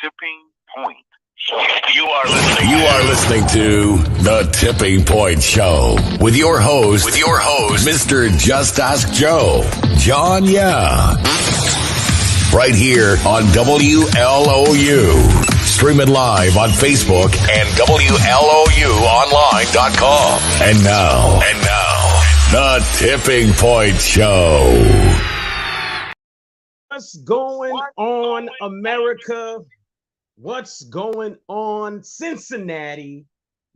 Tipping Point. You are listening to The Tipping Point Show with your host, Mr. Just Ask Joe, John Yeah. Right here on WLOU. Stream it live on Facebook and WLOUonline.com. And now, The Tipping Point Show. What's going on, America? What's going on, Cincinnati,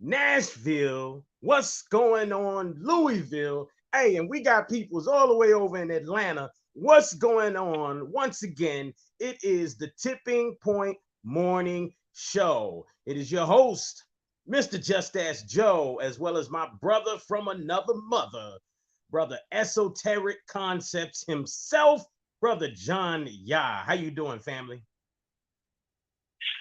Nashville? What's going on, Louisville? Hey, and we got peoples all the way over in Atlanta. What's going on? Once again, it is the Tipping Point Morning Show. It is your host, Mr. Just Ask Joe, as well as my brother from another mother, Brother Esoteric Concepts himself, Brother John Yah. How you doing, family?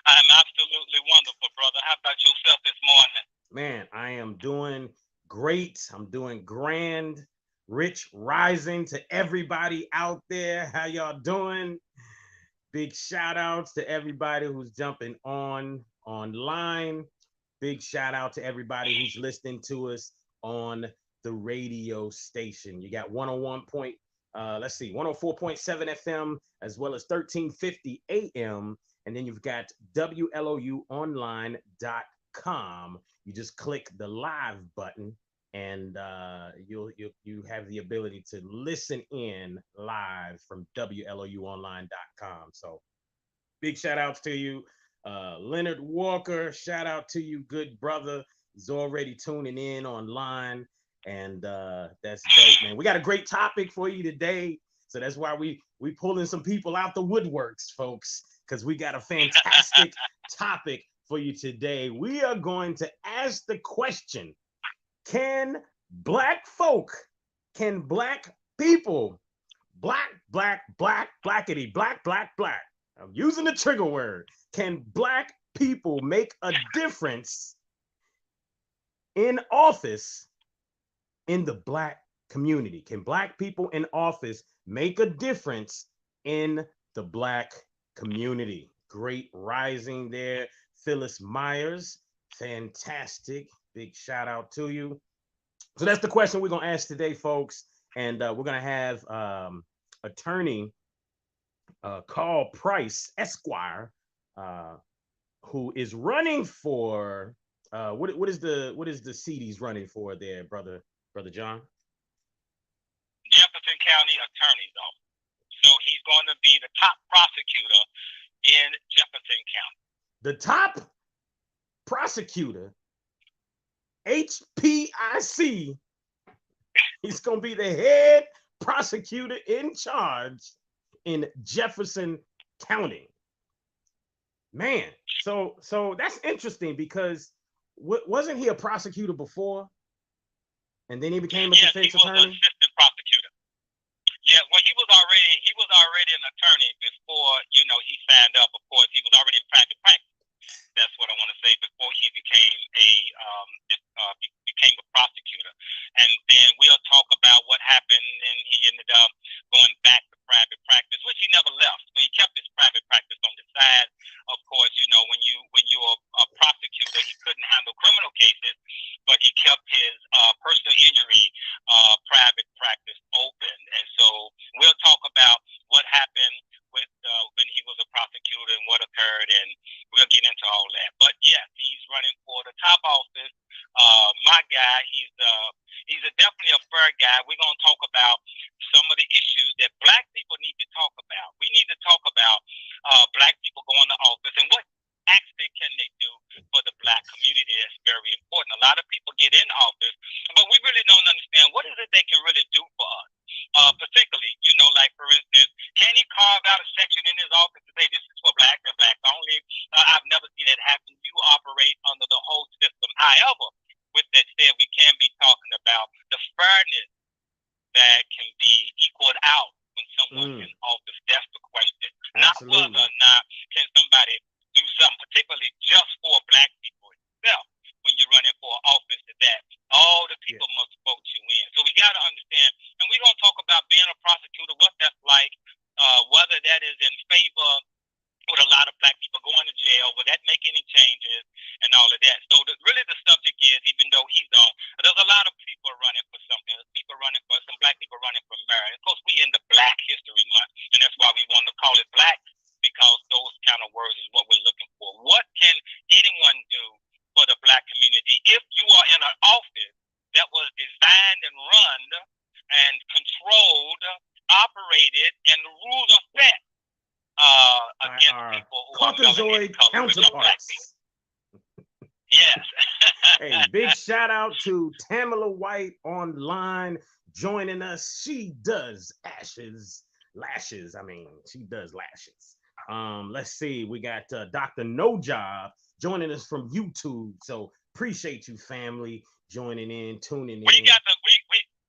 I'm absolutely wonderful, brother. How about yourself this morning? Man, I am doing great. I'm doing grand. Rich rising to everybody out there. How y'all doing? Big shout outs to everybody who's jumping online. Big shout out to everybody who's listening to us on the radio station. You got 104.7 FM as well as 1350 AM. And then you've got WLOUonline.com. You just click the live button and you have the ability to listen in live from WLOUonline.com. So big shout outs to you. Leonard Walker, shout out to you, good brother. He's already tuning in online. And that's dope, man. We got a great topic for you today. So that's why we pulling some people out the woodworks, folks, because we got a fantastic topic for you today. We are going to ask the question, can black people, blackity, black, I'm using the trigger word. Can black people make a difference in office in the black community? Can black people in office make a difference in the black community? Great rising there. Phyllis Myers, fantastic. Big shout out to you. So that's the question we're going to ask today, folks. And we're going to have attorney Karl Price, Esquire, who is running for, what is the seat he's running for there, Brother John? Jefferson County Attorney's Office. So he's going to be the top prosecutor in Jefferson County. The top prosecutor, HPIC. He's going to be the head prosecutor in charge in Jefferson County. Man, so that's interesting because wasn't he a prosecutor before? And then he became a defense attorney? He was an assistant prosecutor. Yeah, well, he was already an attorney before, he signed up. Of course, he was already in private practice. That's what I want to say, before he became a prosecutor. And then we'll talk about what happened, and he ended up going back to private practice, which he never left. But he kept his private practice on the side. Of course, when you're a prosecutor, he couldn't handle criminal cases, but he kept his personal injury private practice open. And so we'll talk about what happened with when he was a prosecutor and what occurred, and we'll get into all that. But yeah, he's running for the top office. My guy, he's definitely a fair guy. We're gonna talk about some of the issues that black people need to talk about. We need to talk about black people going to office and what actually can they do for the black community. That's very important. A lot of people get in office, but we really don't understand what is it they can really do for us. Particularly, like for instance, can he carve out a section in his office to say this is for black and black only? I've never seen that happen. You operate under the whole system. However, with that said, we can be talking about the fairness that can be equaled out when someone's in office. That's the question. Absolutely. Not whether or not can somebody do something particularly just for black people itself. When you're running for office, that all the people must vote you in. So we got to understand, and we're going to talk about being a prosecutor, what that's like, whether that is in favor with a lot of black people going to words is what we're looking for. What can anyone do for the Black community if you are in an office that was designed and run and controlled, operated, and the rules are set against people who Caucasoid are counterparts? Yes. Hey, big shout out to Tamala White online joining us. She does lashes. I mean, she does lashes. Let's see. We got Dr. No Job joining us from YouTube. So appreciate you, family, joining in, tuning in. We got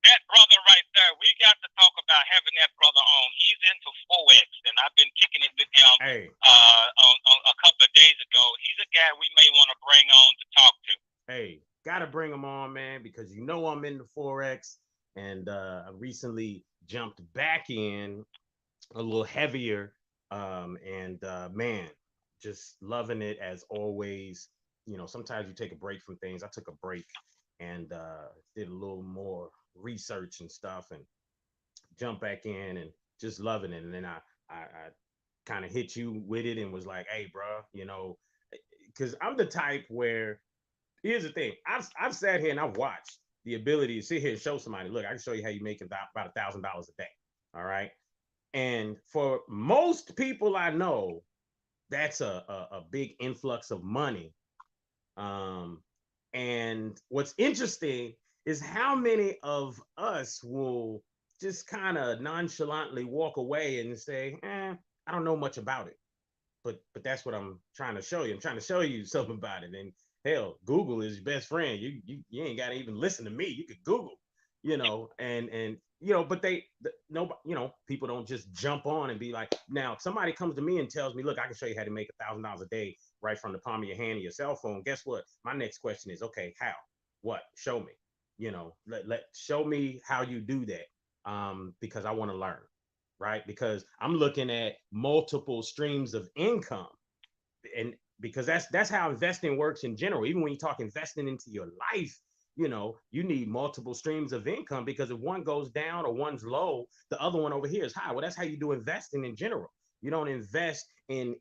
that brother right there. We got to talk about having that brother on. He's into Forex, and I've been kicking it with him on a couple of days ago. He's a guy we may want to bring on to talk to. Hey, gotta bring him on, man, because you know I'm into Forex, and I recently jumped back in a little heavier, and man, just loving it as always. You know, sometimes you take a break from things. I took a break and did a little more research and stuff, and jumped back in and just loving it. And then I kind of hit you with it and was like, hey, bro, you know, because I'm the type where, here's the thing, I've sat here and I've watched the ability to sit here and show somebody, look, I can show you how you make about $1,000 a day. All right. And for most people I know, that's a big influx of money. And what's interesting is how many of us will just kind of nonchalantly walk away and say, I don't know much about it. But that's what I'm trying to show you. I'm trying to show you something about it. And hell, Google is your best friend. You ain't got to even listen to me. You could Google, you know, and you know, but people don't just jump on and be like, now if somebody comes to me and tells me, look, I can show you how to make $1,000 a day right from the palm of your hand and your cell phone. Guess what? My next question is, okay, how? What? Show me. You know, show me how you do that, because I want to learn, right? Because I'm looking at multiple streams of income, and because that's how investing works in general. Even when you talk investing into your life, you know, you need multiple streams of income, because if one goes down or one's low, the other one over here is high. Well, that's how you do investing in general. You don't invest in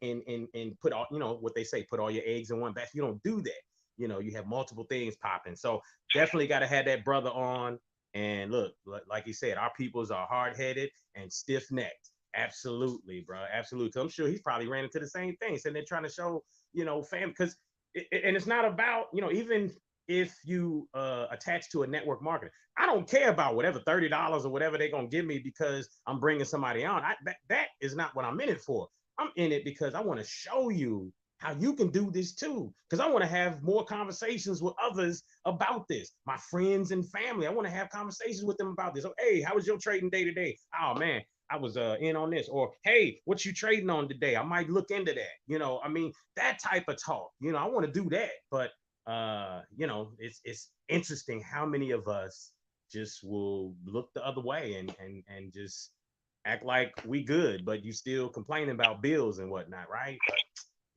put all, you know, what they say, put all your eggs in one basket. You don't do that. You know, you have multiple things popping. So definitely got to have that brother on. And look, like you said, our peoples are hard-headed and stiff-necked. Absolutely, bro. Absolutely. So I'm sure he's probably ran into the same thing. So they're trying to show, you know, fam, because and it's not about, you know, even if you attach to a network marketer, I don't care about whatever $30 or whatever they're going to give me because I'm bringing somebody on. That is not what I'm in it for. I'm in it because I want to show you how you can do this too. Because I want to have more conversations with others about this. My friends and family, I want to have conversations with them about this. Oh, hey, how was your trading day today? Oh man, I was in on this. Or hey, what you trading on today? I might look into that. You know, I mean, that type of talk. You know, I want to do that. But you know, it's interesting how many of us just will look the other way and just act like we good, but you still complaining about bills and whatnot, right? But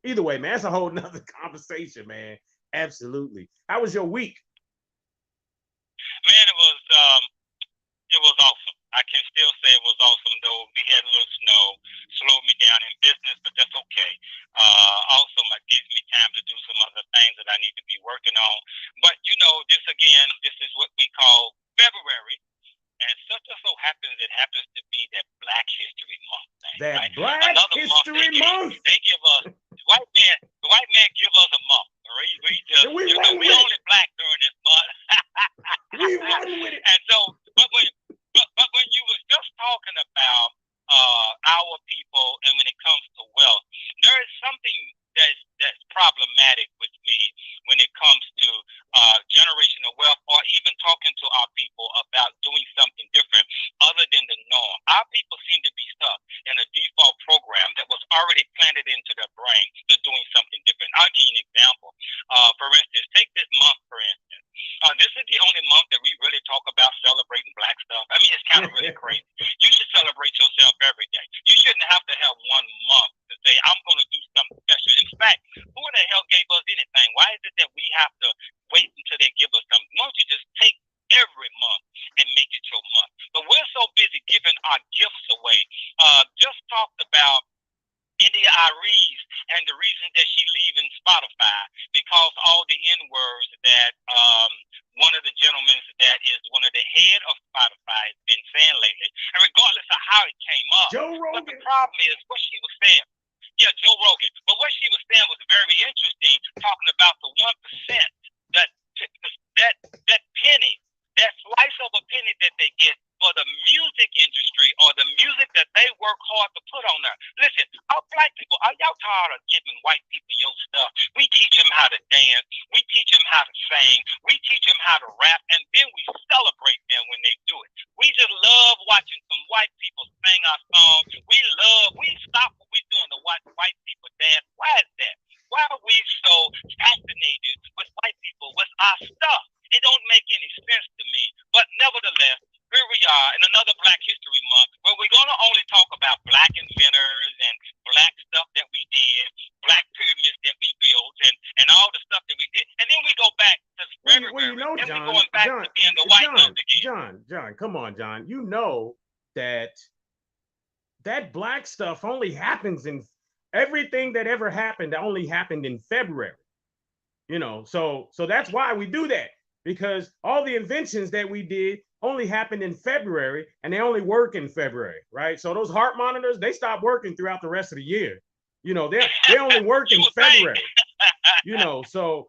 either way, man, that's a whole nother conversation, man. Absolutely. How was your week? Man, it was awesome. I can still say it was awesome, though. We had a little snow, slowed me down in business, but that's okay. Also, it gives me time to do some other things that I need to be working on. But, you know, this is what we call February. And such and so happens, it happens to be that Black History Month. That right? Black Another History Month. They give us, the white man give us a month. We only black during this month. We run with it. And so, but when you was just talking about our people, and when it comes to wealth, there is something that's problematic with me when it comes to generational wealth, or even talking to our people about doing something different other than the norm. Our people seem to be stuck in a default program that was already planted into their brain to doing something different. I'll give you an example. For instance, take this month, for instance. This is the only month that we really talk about celebrating Black stuff. I mean, it's kind of really crazy. You should celebrate yourself every day. You shouldn't have to have one month to say, I'm going to do something special. In fact, who the hell gave us this reason that she leaving Spotify, because all the N-words that one of the gentlemen that is one of the head of Spotify has been saying lately, and regardless of how it came up, Joe Rogan. but the problem is what she was saying. Yeah, Joe Rogan. But what she was saying was very interesting, talking about the 1%, that penny, that slice of a penny that they get for the music industry or the music that they work hard to put on there. Listen, our black people, are y'all tired of giving white people your stuff? We teach them how to dance. We teach them how to sing. We teach them how to rap, and then we celebrate them when they do it. We just love watching some white people sing our songs. We stop what we're doing to watch white people dance. Why is that? Why are we so fascinated with white people, with our stuff? It don't make any sense to me. But nevertheless, here we are in another Black History Month, where we're going to only talk about black inventors and black stuff that we did, black pyramids that we built, and all the stuff that we did. And then we go back to February, well, you know, and John, we're going back to being the white ones again. John, come on, John. You know that black stuff only happens in everything that ever happened only happened in February. You know, so that's why we do that, because all the inventions that we did only happened in February, and they only work in February, right? So those heart monitors, they stop working throughout the rest of the year. You know, they only work in February. You know, so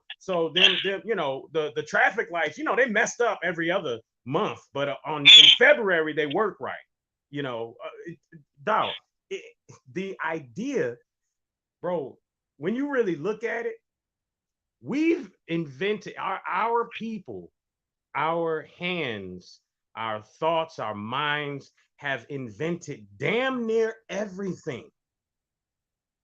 then you know, the traffic lights, you know, they messed up every other month, but in February they work right. You know, dog, the idea, bro, when you really look at it, we've invented our people, our hands, our thoughts, our minds have invented damn near everything.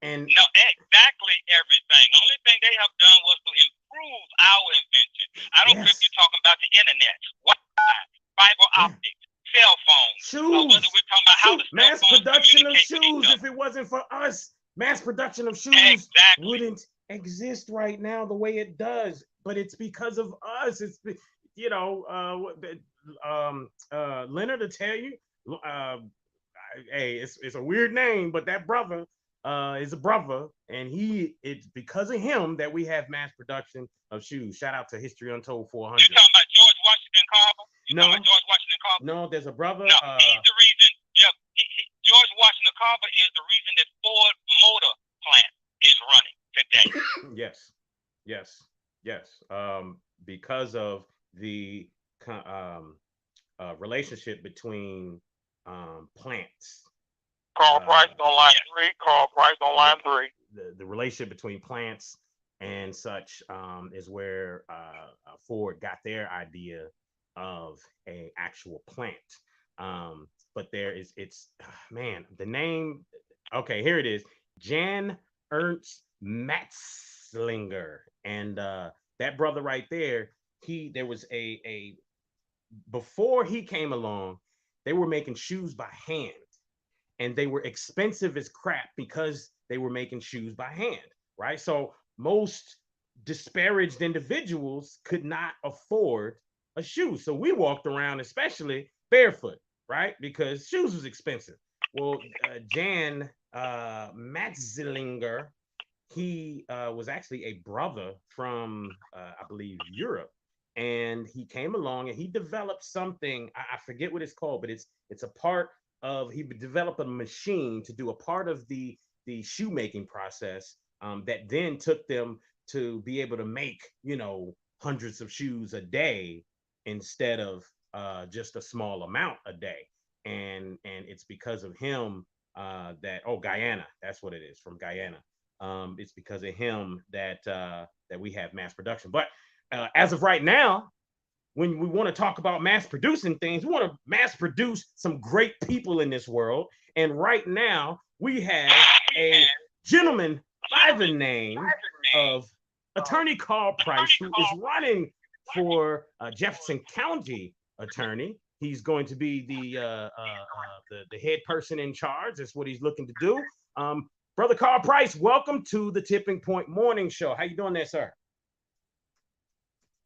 And no, exactly everything. Only thing they have done was to improve our invention. I don't care if you're talking about the internet, Wi-Fi, fiber optics, cell phones, shoes. Whether we're talking about how the mass production of shoes. If it wasn't for us, mass production of shoes wouldn't exist right now the way it does. But it's because of us. It's, you know, Leonard to tell you, hey, it's a weird name, but that brother is a brother, and it's because of him that we have mass production of shoes. Shout out to History Untold 400. You talking about George Washington Carver? George Washington Carver? No, there's a brother. No, he's the reason. Yeah, George Washington Carver is the reason that Ford Motor Plant is running today. Yes. Because of the relationship between plants. Karl Price on line 3. Karl Price on line 3. The relationship between plants and such is where Ford got their idea of a actual plant. But the name. Okay, here it is. Ernst Maxlinger, and that brother right there. There was a before he came along, they were making shoes by hand. And they were expensive as crap because they were making shoes by hand, right? So most disparaged individuals could not afford a shoe. So we walked around, especially barefoot, right? Because shoes was expensive. Well, Jan Maxlinger, he was actually a brother from, I believe, Europe. And he came along and he developed something, I forget what it's called, but it's a part of, he developed a machine to do a part of the shoemaking process that then took them to be able to make, you know, hundreds of shoes a day instead of just a small amount a day. And it's because of him Guyana, that's what it is, from Guyana. It's because of him that we have mass production. But as of right now, when we want to talk about mass producing things, we want to mass produce some great people in this world. And right now, we have a gentleman by the name of Attorney Karl Price, who is running for Jefferson County Attorney. He's going to be the head person in charge. That's what he's looking to do. Brother Karl Price, welcome to the Tipping Point Morning Show. How you doing there, sir?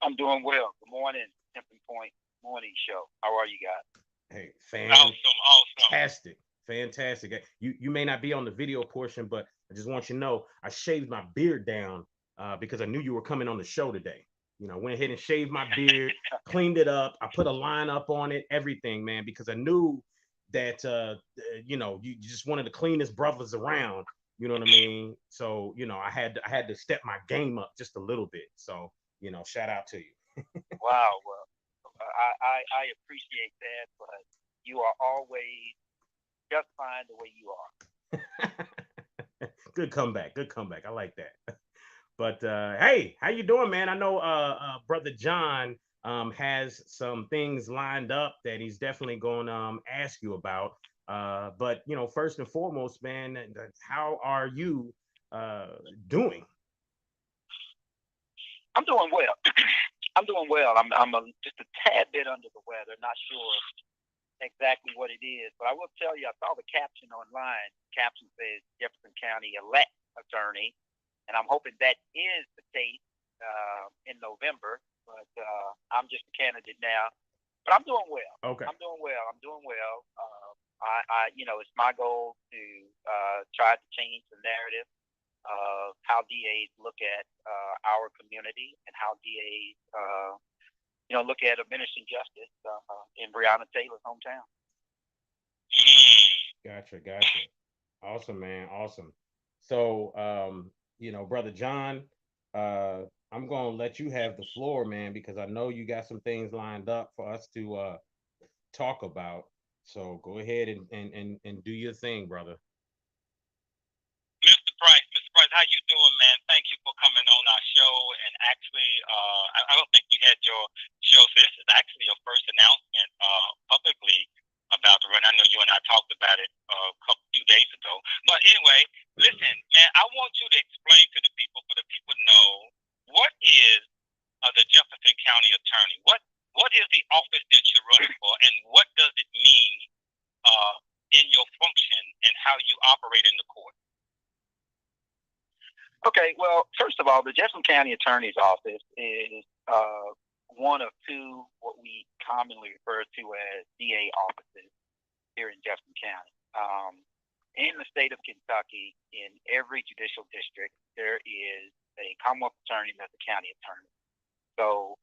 I'm doing well. Good morning, Tipping Point Morning Show. How are you guys? Hey, Awesome. Fantastic. You may not be on the video portion, but I just want you to know I shaved my beard down because I knew you were coming on the show today. You know, went ahead and shaved my beard, cleaned it up. I put a line up on it, everything, man, because I knew that you know, you just wanted the cleanest brothers around. You know what I mean? So, you know, I had to step my game up just a little bit. So, you know, shout out to you. Wow. Well, I appreciate that, but you are always just fine the way you are. Good comeback. Good comeback. I like that. But hey, how you doing, man? I know brother John has some things lined up that he's definitely going to ask you about. But you know, first and foremost, man, how are you doing? I'm doing well. I'm doing well. I'm just a tad bit under the weather. Not sure exactly what it is, but I will tell you, I saw the caption online. The caption says Jefferson County Elect Attorney, and I'm hoping that is the case in November. But I'm just a candidate now. But I'm doing well. Okay. I'm doing well. You know, it's my goal to try to change the narrative of how DAs look at our community and how DAs, you know, look at administering justice in Breonna Taylor's hometown. Gotcha. Awesome, man. Awesome. So, you know, brother John, I'm gonna let you have the floor, man, because I know you got some things lined up for us to talk about. So go ahead and do your thing, brother. Mr. Price, how you doing, man? Thank you for coming on our show. And actually, I don't think you had your show. So this is actually your first announcement publicly about the run. I know you and I talked about it a few days ago. But anyway, listen, man, I want you to explain to the people, for the people to know, what is the Jefferson County Attorney? What is the office that you're running for, and what does it mean in your function and how you operate in the court? Okay, well, first of all, the Jefferson County Attorney's Office is one of two what we commonly refer to as DA offices here in Jefferson County. In the state of Kentucky, in every judicial district, there is a Commonwealth Attorney and a county attorney. So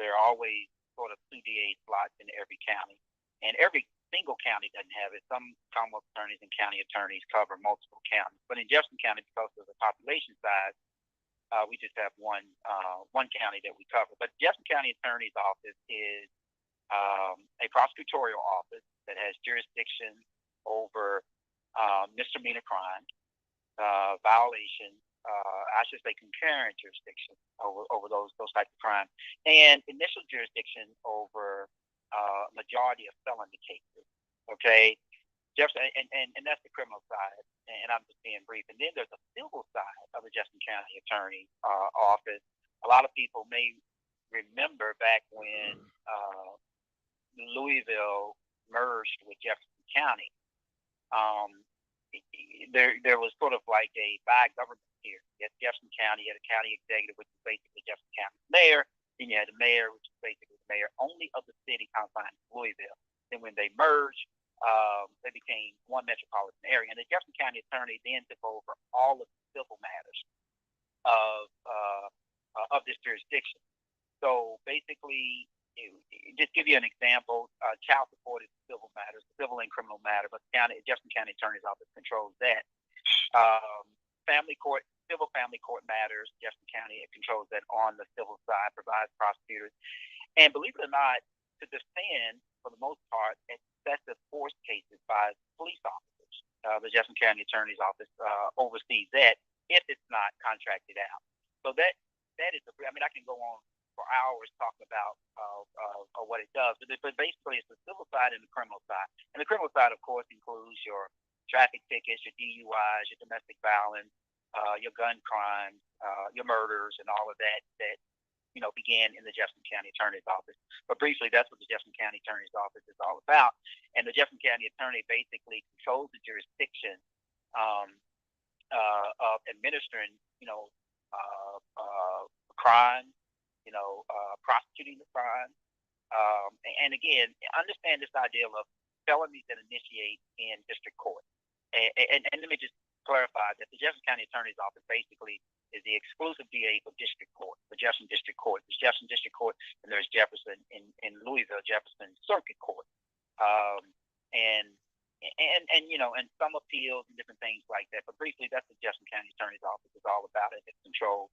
there are always sort of two DA slots in every county, and every single county doesn't have it. Some Commonwealth attorneys and county attorneys cover multiple counties, but in Jefferson County, because of the population size, we just have one county that we cover. But Jefferson County Attorney's Office is a prosecutorial office that has jurisdiction over misdemeanor crimes, violations, I should say concurrent jurisdiction over those types of crimes, and initial jurisdiction over majority of felony cases. Okay, Jefferson, and that's the criminal side, and I'm just being brief. And then there's a civil side of the Jefferson County Attorney's Office. A lot of people may remember back when Louisville merged with Jefferson County. There was sort of like a bi-government here. You had Jefferson County, you had a county executive, which is basically Jefferson County mayor. Then you had the mayor, which is basically the mayor only of the city outside Louisville. Then when they merged, they became one metropolitan area. And the Jefferson County Attorney then took over all of the civil matters of this jurisdiction. So basically, just give you an example, child support is civil matters, civil and criminal matter, but Jefferson County Attorney's Office controls that. Family court, civil family court matters, Jefferson County controls that on the civil side, provides prosecutors. And believe it or not, to defend, for the most part, excessive force cases by police officers. The Jefferson County Attorney's Office oversees that if it's not contracted out. So that is, I mean, I can go on for hours talking about what it does, but basically it's the civil side and the criminal side. And the criminal side, of course, includes your traffic tickets, your DUIs, your domestic violence, your gun crimes, your murders, and all of that began in the Jefferson County Attorney's Office. But briefly, that's what the Jefferson County Attorney's Office is all about. And the Jefferson County Attorney basically controls the jurisdiction of administering, crime, prosecuting the crime. And again, understand this idea of felonies that initiate in district court. And let me just clarify that the Jefferson County Attorney's Office basically is the exclusive DA for District Court, for Jefferson District Court. There's Jefferson District Court, and there's Jefferson in Louisville, Jefferson Circuit Court. And some appeals and different things like that. But briefly, that's the Jefferson County Attorney's Office is all about. It. It's controlled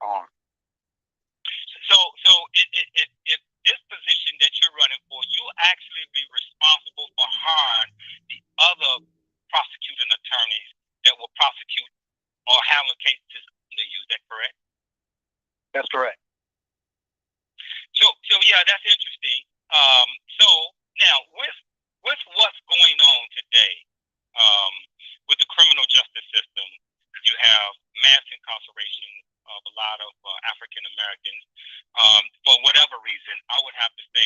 arm. So if this position that you're running for, you actually be responsible for hiring the other prosecuting attorneys that will prosecute or handle cases under you. Is that correct? That's correct. So yeah, that's interesting. So now with what's going on today, with the criminal justice system, you have mass incarceration of a lot of African Americans. For whatever reason, I would have to say,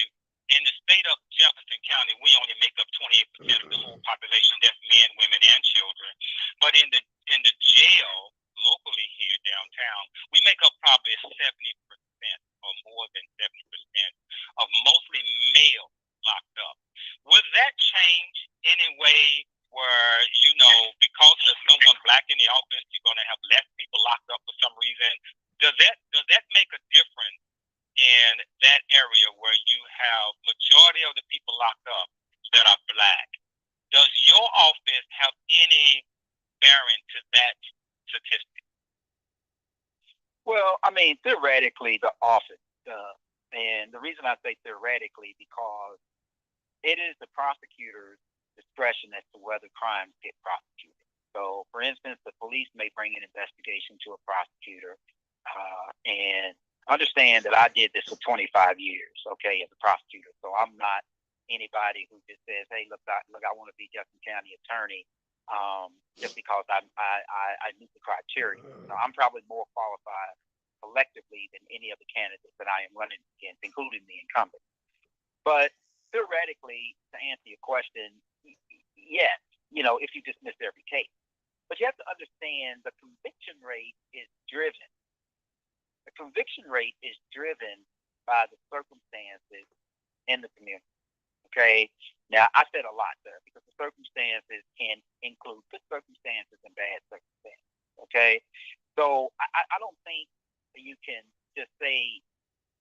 in the state of Jefferson County, we only make up 28% of the whole population. That's men, women, and children. But in the jail locally here downtown, we make up probably 70% or more than 70% of mostly male locked up. Will that change any way where, because there's no one black in the office, you're going to have less people locked up for some reason? Does that make a difference in that area where you have majority of the people locked up that are black? Does your office have any bearing to that statistic? Well, I mean, theoretically, the office does. And the reason I say theoretically, because it is the prosecutor's discretion as to whether crimes get prosecuted. So, for instance, the police may bring an investigation to a prosecutor, and understand that I did this for 25 years, okay, as a prosecutor. So I'm not anybody who just says, "Hey, look, I want to be Jefferson County attorney," just because I meet the criteria. So I'm probably more qualified collectively than any of the candidates that I am running against, including the incumbent. But theoretically, to answer your question, yes, if you dismiss every case. But you have to understand the conviction rate is driven. The conviction rate is driven by the circumstances in the community. Okay? Now, I said a lot there because the circumstances can include good circumstances and bad circumstances. Okay? So I don't think that you can just say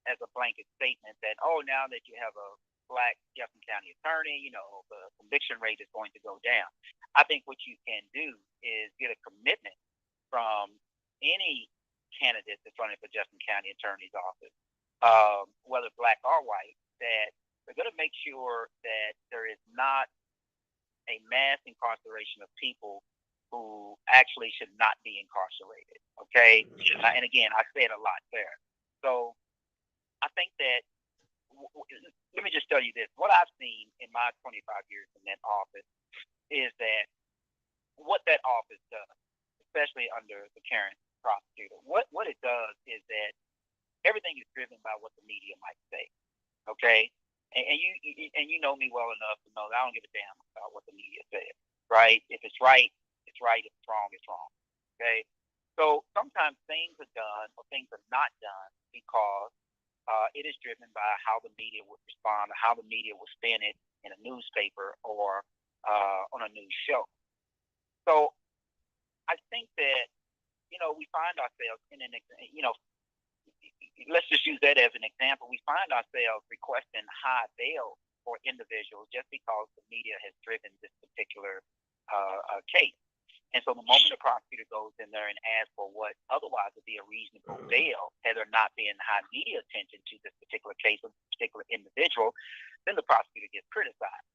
as a blanket statement that, now that you have a black Jefferson County attorney, the conviction rate is going to go down. I think what you can do is get a commitment from any candidate that's running for Jefferson County Attorney's Office, whether black or white, that they're going to make sure that there is not a mass incarceration of people who actually should not be incarcerated. Okay? And again, I said a lot there. So I think that, let me just tell you this. What I've seen in my 25 years in that office is that what that office does, especially under the current prosecutor, what it does is that everything is driven by what the media might say. Okay? And you know me well enough to know that I don't give a damn about what the media says. Right? If it's right, it's right. If it's wrong, it's wrong. Okay? So sometimes things are done or things are not done because it is driven by how the media would respond, or how the media will spin it in a newspaper or on a news show. So I think that, we find ourselves in let's just use that as an example. We find ourselves requesting high bail for individuals just because the media has driven this particular case. And so the moment the prosecutor goes in there and asks for what otherwise would be a reasonable bail, had there not been high media attention to this particular case or this particular individual, then the prosecutor gets criticized.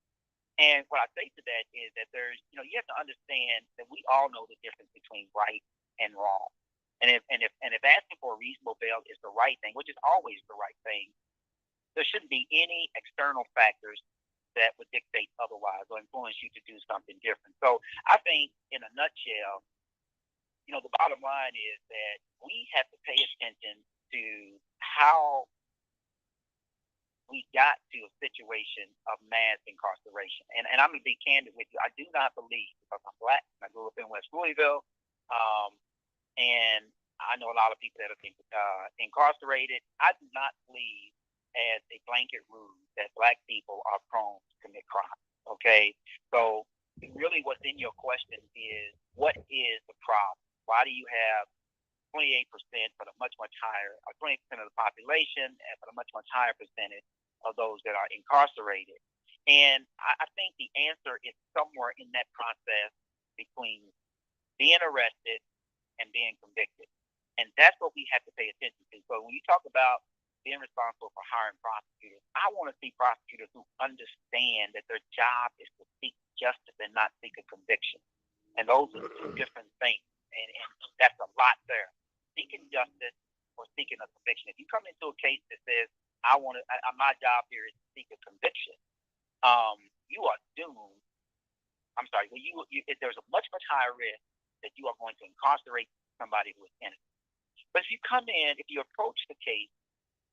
And what I say to that is that there's, you have to understand that we all know the difference between right and wrong. And if asking for a reasonable bail is the right thing, which is always the right thing, there shouldn't be any external factors that would dictate otherwise or influence you to do something different. So I think in a nutshell, the bottom line is that we have to pay attention to how we got to a situation of mass incarceration. And I'm going to be candid with you. I do not believe, because I'm black and I grew up in West Louisville, and I know a lot of people that have been incarcerated. I do not believe as a blanket rule that black people are prone to commit crime. Okay? So really what's in your question is, what is the problem? Why do you have 28% but a much, much higher, or 20% of the population, but a much, much higher percentage of those that are incarcerated? And I think the answer is somewhere in that process between being arrested and being convicted. And that's what we have to pay attention to. So when you talk about being responsible for hiring prosecutors, I want to see prosecutors who understand that their job is to seek justice and not seek a conviction. And those are two different things. And that's a lot there. Seeking justice or seeking a conviction. If you come into a case that says, my job here is to seek a conviction, you are doomed. I'm sorry. There's a much, much higher risk that you are going to incarcerate somebody who is innocent. But if you approach the case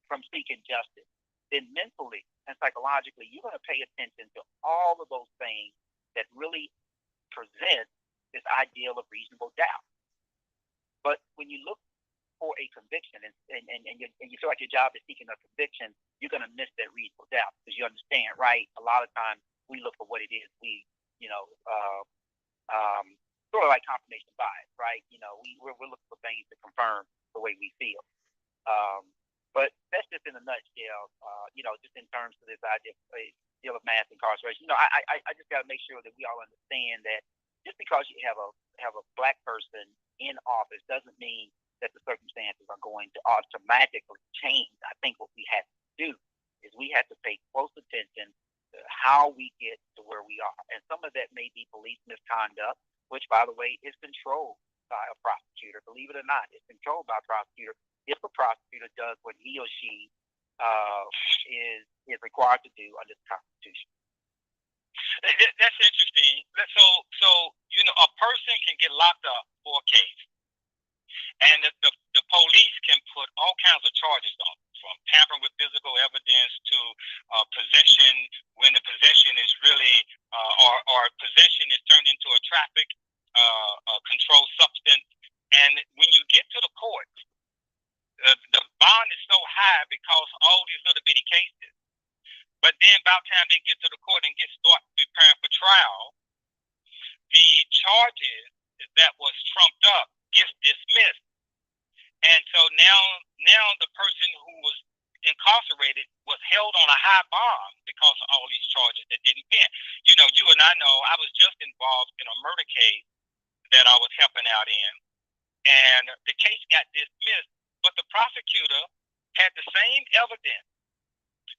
from seeking justice, then mentally and psychologically, you're going to pay attention to all of those things that really present this ideal of reasonable doubt. But when you look for a conviction and you feel like your job is seeking a conviction, you're going to miss that reasonable doubt, because you understand, right? A lot of times we look for what it is sort of like confirmation bias, right? We're looking for things to confirm the way we feel. But that's just in a nutshell, just in terms of this idea of mass incarceration. I just got to make sure that we all understand that just because you have a black person in office doesn't mean that the circumstances are going to automatically change. I think what we have to do is we have to pay close attention to how we get to where we are. And some of that may be police misconduct, which, by the way, is controlled by a prosecutor. Believe it or not, it's controlled by a prosecutor if a prosecutor does what he or she is required to do under the Constitution. That's interesting. So a person can get locked up for a case, and the police can put all kinds of charges on, from tampering with physical evidence to possession, when the possession is really or possession is turned into a traffic controlled substance. And when you get to the court, the bond is so high because all these little bitty cases. But then by the time they get to the court and start preparing for trial, the charges that was trumped up gets dismissed. And so now the person who was incarcerated was held on a high bond because of all these charges that didn't pay. You and I know, I was just involved in a murder case that I was helping out in, and the case got dismissed, but the prosecutor had the same evidence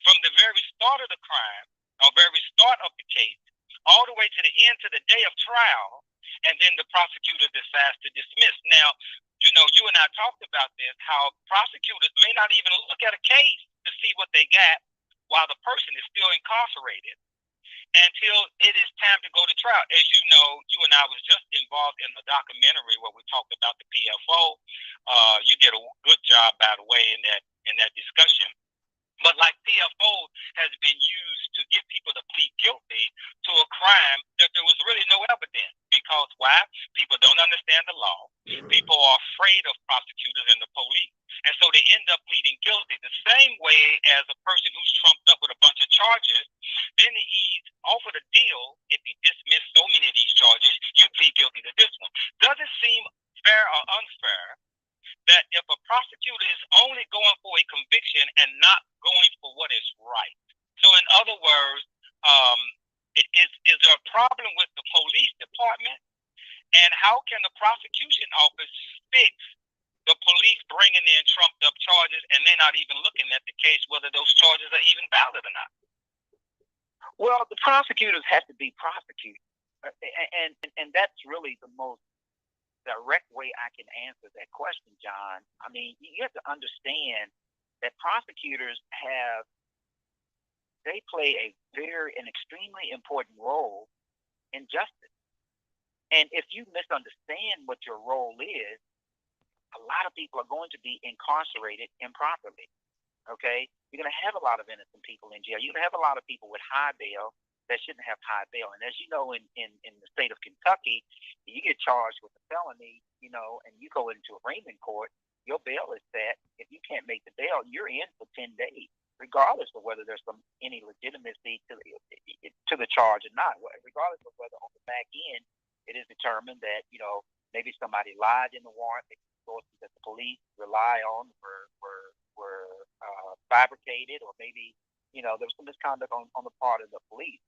from the very start of the crime, or very start of the case, all the way to the end, to the day of trial, and then the prosecutor decides to dismiss. Now, you and I talked about this, how prosecutors may not even look at a case to see what they got while the person is still incarcerated until it is time to go to trial. As you know, you and I was just involved in the documentary where we talked about the PFO. You did a good job, by the way, in that discussion. But like PFO has been used to get people to plead guilty to a crime that there was really no evidence. Because why? People don't understand the law. People are afraid of prosecutors and the police. And so they end up pleading guilty. The same way as a person who's trumped up with a bunch of charges, then he's offered a deal. If he dismissed so many of these charges, you plead guilty to this one. Does it seem fair or unfair that if a prosecutor is only going for a conviction and not going for what is right? So in other words, is there a problem with the police department? And how can the prosecution office fix the police bringing in trumped up charges and they're not even looking at the case, whether those charges are even valid or not? Well, the prosecutors have to be prosecuted. And that's really the most direct way I can answer that question, John. I mean, you have to understand that prosecutors they play an extremely important role in justice. And if you misunderstand what your role is, a lot of people are going to be incarcerated improperly. Okay? You're going to have a lot of innocent people in jail. You're going to have a lot of people with high bail that shouldn't have high bail. And as you know, in the state of Kentucky, you get charged with a felony, and you go into arraignment court, your bail is set. If you can't make the bail, you're in for 10 days. regardless of whether there's any legitimacy to the charge or not. Regardless of whether on the back end it is determined that maybe somebody lied in the warrant, maybe sources that the police rely on were fabricated, or maybe there was some misconduct on the part of the police.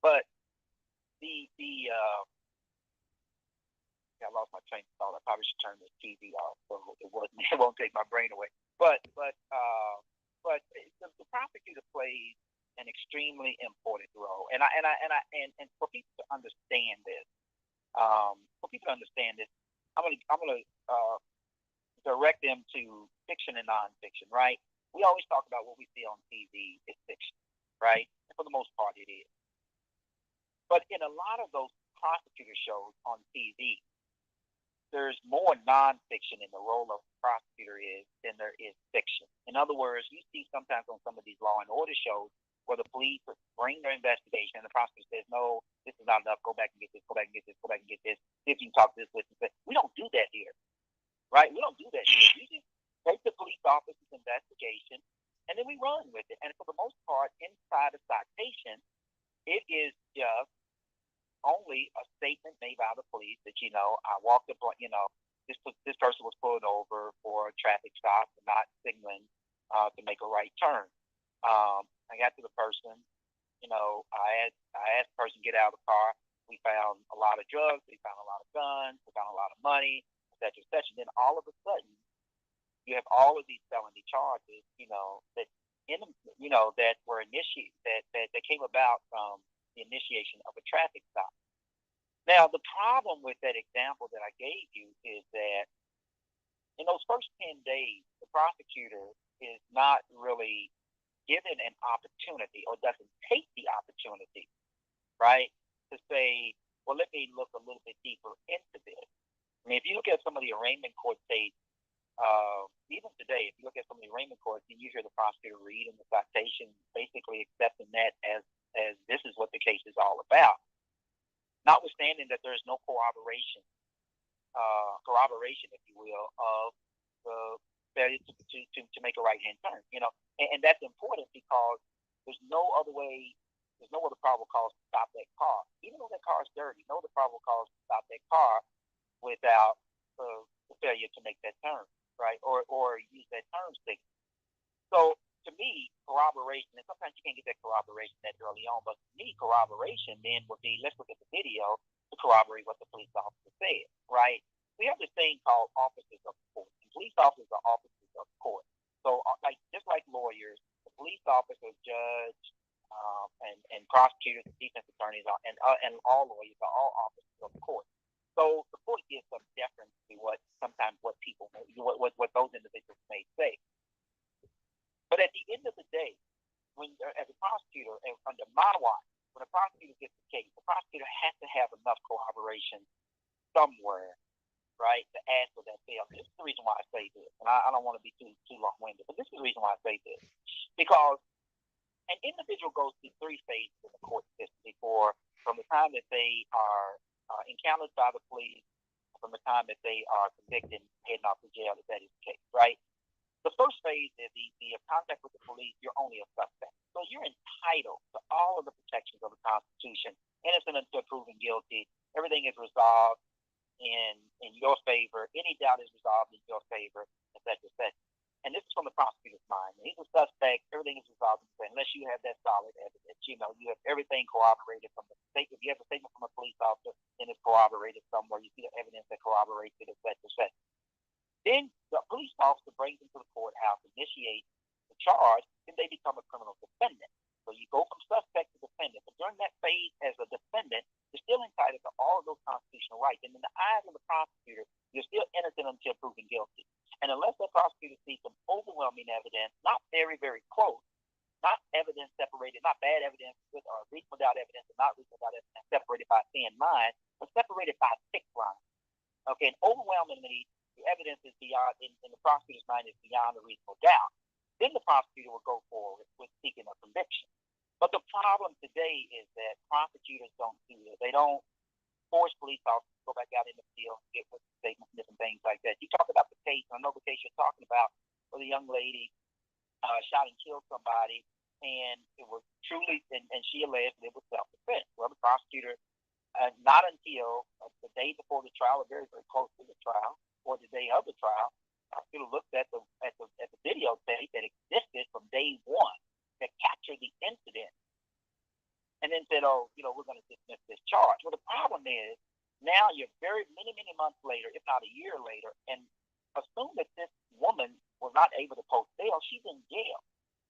But I lost my train of thought. I probably should turn this TV off so it won't take my brain away. But the prosecutor plays an extremely important role, and for people to understand this, I'm gonna direct them to fiction and nonfiction. Right? We always talk about what we see on TV is fiction, right? And for the most part, it is. But in a lot of those prosecutor shows on TV, there's more nonfiction in the role of prosecutor than there is fiction. In other words, you see sometimes on some of these law and order shows where the police bring their investigation and the prosecutor says, no, this is not enough, go back and get this, go back and get this, go back and get this, see if you can talk this witness. We don't do that here, right? We don't do that here. We just take the police officer's investigation and then we run with it. And for the most part, inside a citation, it is just only a statement made by the police that, I walked up on, this person was pulled over for a traffic stop and not signaling to make a right turn. I got to the person, I asked the person to get out of the car. We found a lot of drugs, we found a lot of guns, we found a lot of money, et cetera, et cetera. And then all of a sudden, you have all of these felony charges, that were initiated, that came about from the initiation of a traffic stop. Now, the problem with that example that I gave you is that in those first 10 days, the prosecutor is not really given an opportunity, or doesn't take the opportunity, right, to say, well, let me look a little bit deeper into this. I mean, if you look at some of the arraignment court states, even today, if you look at some of the arraignment courts, and you hear the prosecutor read in the citation, basically accepting that as this is what the case is all about, notwithstanding that there is no corroboration, if you will, of the failure to make a right-hand turn. And that's important because there's no other probable cause to stop that car, even though that car is dirty. No other probable cause to stop that car without the failure to make that turn, right, or use that turn signal. So to me, corroboration, and sometimes you can't get that corroboration that early on, but to me, corroboration then would be, let's look at the video to corroborate what the police officer said, right? We have this thing called officers of the court, and police officers are officers of the court. So, just like lawyers, the police officers, judge, and prosecutors, and defense attorneys, and all lawyers are all officers of the court. So the court gives some deference to what people, what those individuals may say. But at the end of the day, as a prosecutor, and under my watch, when a prosecutor gets the case, the prosecutor has to have enough corroboration somewhere, right, to add for that bail. This is the reason why I say this, and I don't want to be too long-winded, but this is the reason why I say this. Because an individual goes through 3 phases in the court system from the time that they are encountered by the police, from the time that they are convicted and heading off to jail, if that is the case, right? The first phase is the contact with the police. You're only a suspect. So you're entitled to all of the protections of the Constitution, innocent until proven guilty. Everything is resolved in your favor. Any doubt is resolved in your favor, et cetera, et cetera. And this is from the prosecutor's mind. He's a suspect. Everything is resolved unless you have that solid evidence. You have everything corroborated from the statement. If you have a statement from a police officer, then it's corroborated somewhere. You see the evidence that corroborates it, et cetera, et cetera. Then the police officer brings them to the courthouse, initiates the charge, and they become a criminal defendant. So you go from suspect to defendant. But during that phase as a defendant, you're still entitled to all of those constitutional rights. And in the eyes of the prosecutor, you're still innocent until proven guilty. And unless the prosecutor sees some overwhelming evidence, not very, very close, not evidence separated, not bad evidence with or reasonable doubt evidence, and not reasonable doubt evidence separated by a thin line, but separated by a thick line. Okay, and overwhelmingly, the evidence is beyond, in the prosecutor's mind, is beyond a reasonable doubt. Then the prosecutor will go forward with seeking a conviction. But the problem today is that prosecutors don't do this. They don't force police officers to go back out in the field and get witness statements and different things like that. You talk about the case, I know the case you're talking about, where the young lady shot and killed somebody, and it was truly, and she alleged it was self-defense. Well, the prosecutor, not until the day before the trial, or very, very close to the trial, or the day of the trial, prosecutor looked at the videotape that existed from day one that captured the incident, and then said, "Oh, we're going to dismiss this charge." Well, the problem is now you're very many months later, if not a year later, and assume that this woman was not able to post bail. She's in jail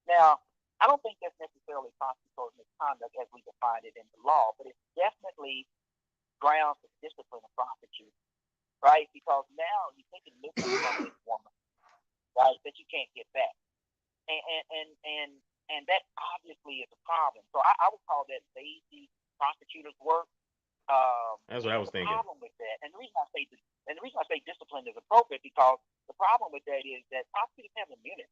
now. I don't think that's necessarily constitutional misconduct as we define it in the law, but it's definitely grounds for discipline of prosecutors, right? Because now you're taking liberty from this woman, right, that you can't get back, and that obviously is a problem. So I would call that lazy prosecutors' work. That's what I was thinking. Problem with that, and the reason I say discipline is appropriate, because the problem with that is that prosecutors have immunity.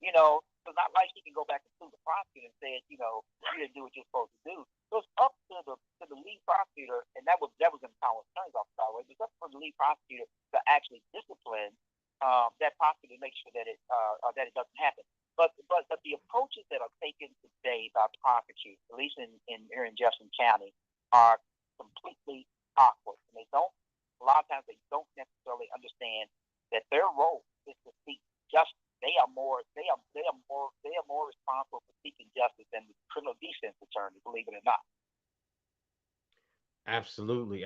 So it's not like she can go back and sue the prosecutor and say, you didn't do what you're supposed to do. So it's up to the lead prosecutor, and that was in the Power Attorney's Office, by the way. It's up to the lead prosecutor to actually discipline that prosecutor to make sure that it doesn't happen. But the approaches that are taken today by prosecutors, at least here in Jefferson County, are completely awkward, and a lot of times they don't necessarily understand that their role is to seek justice. They are more responsible for seeking justice than the criminal defense attorney, believe it or not. Absolutely.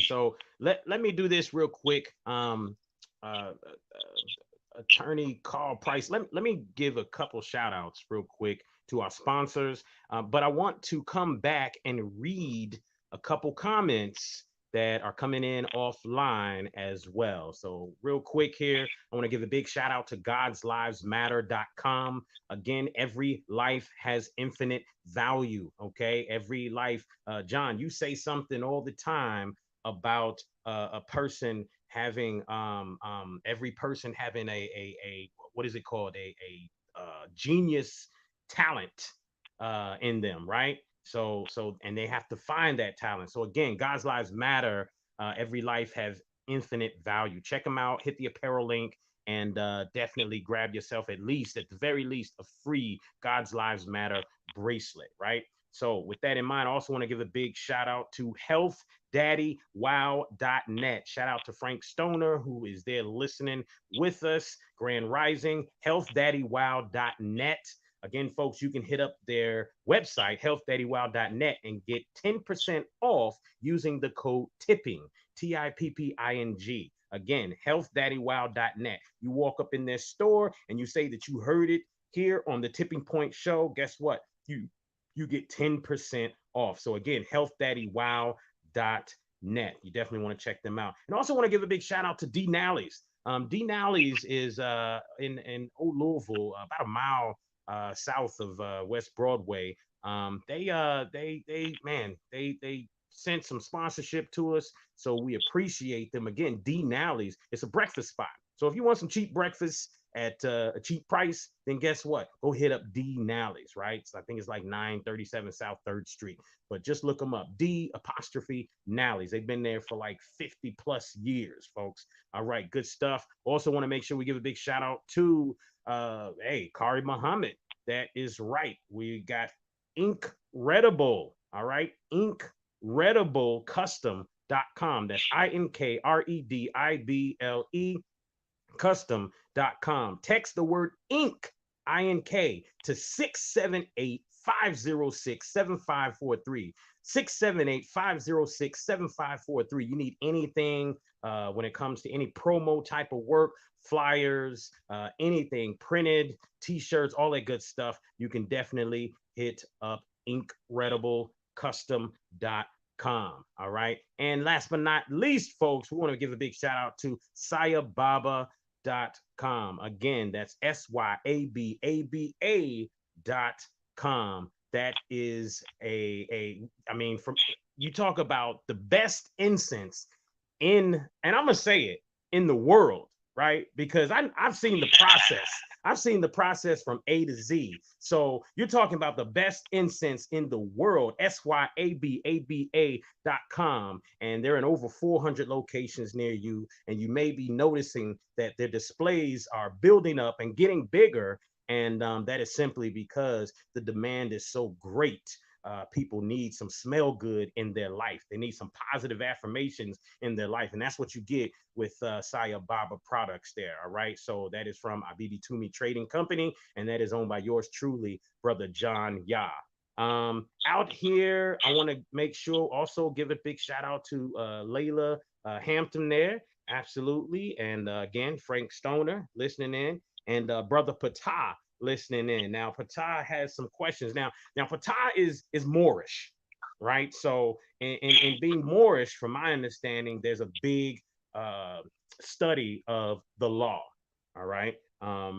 So let me do this real quick. Attorney Karl Price, let me give a couple shout outs real quick to our sponsors, but I want to come back and read a couple comments that are coming in offline as well. So real quick here, I want to give a big shout out to godslivesmatter.com. Again, every life has infinite value. Okay, every life. John, you say something all the time about a person having every person having a what is it called, a genius talent in them, right? So and they have to find that talent. So again, God's Lives Matter. Every life has infinite value. Check them out. Hit the apparel link and definitely grab yourself at the very least, a free God's Lives Matter bracelet, right? So with that in mind, I also want to give a big shout out to healthdaddywow.net. Shout out to Frank Stoner, who is there listening with us. Grand Rising, healthdaddywow.net. Again, folks, you can hit up their website, healthdaddywow.net, and get 10% off using the code TIPPING, TIPPING. Again, healthdaddywow.net. You walk up in their store and you say that you heard it here on the Tipping Point Show. Guess what? You get 10% off. So again, healthdaddywow.net. You definitely want to check them out. And also want to give a big shout out to D Nally's. D Nally's is in Old Louisville, about a mile south of West Broadway. They sent some sponsorship to us, so we appreciate them. Again, D Nally's, it's a breakfast spot. So if you want some cheap breakfast at a cheap price, then guess what? Go hit up D Nally's, right? So I think it's like 937 South 3rd Street, but just look them up. D' Nally's. They've been there for like 50 plus years, folks. All right, good stuff. Also want to make sure we give a big shout out to Kari Muhammad. That is right. We got Incredible. All right. Incrediblecustom.com. That's INKREDIBLE custom.com. Text the word INK, INK, to 678-506-7543. 678-506-7543. You need anything when it comes to any promo type of work, flyers, anything printed, t-shirts, all that good stuff, you can definitely hit up incrediblecustom.com. All right. And last but not least, folks, we want to give a big shout out to sayababa.com. Again, that's SYABABA.com. That is from you talk about the best incense and I'm gonna say it, in the world, right? Because I've seen the process. I've seen the process from A to Z. So you're talking about the best incense in the world, SYABABA.com. And they're in over 400 locations near you. And you may be noticing that their displays are building up and getting bigger. And that is simply because the demand is so great. People need some smell good in their life. They need some positive affirmations in their life. And that's what you get with Saya Baba products there. All right. So that is from Abibi Tumi Trading Company. And that is owned by yours truly, Brother John Yah. Out here, I want to make sure also give a big shout out to Layla Hampton there. Absolutely. And again, Frank Stoner listening in, and Brother Patah listening in. Now, Patah has some questions. Now Patah is Moorish, right? So in being Moorish, from my understanding, there's a big study of the law. All right. I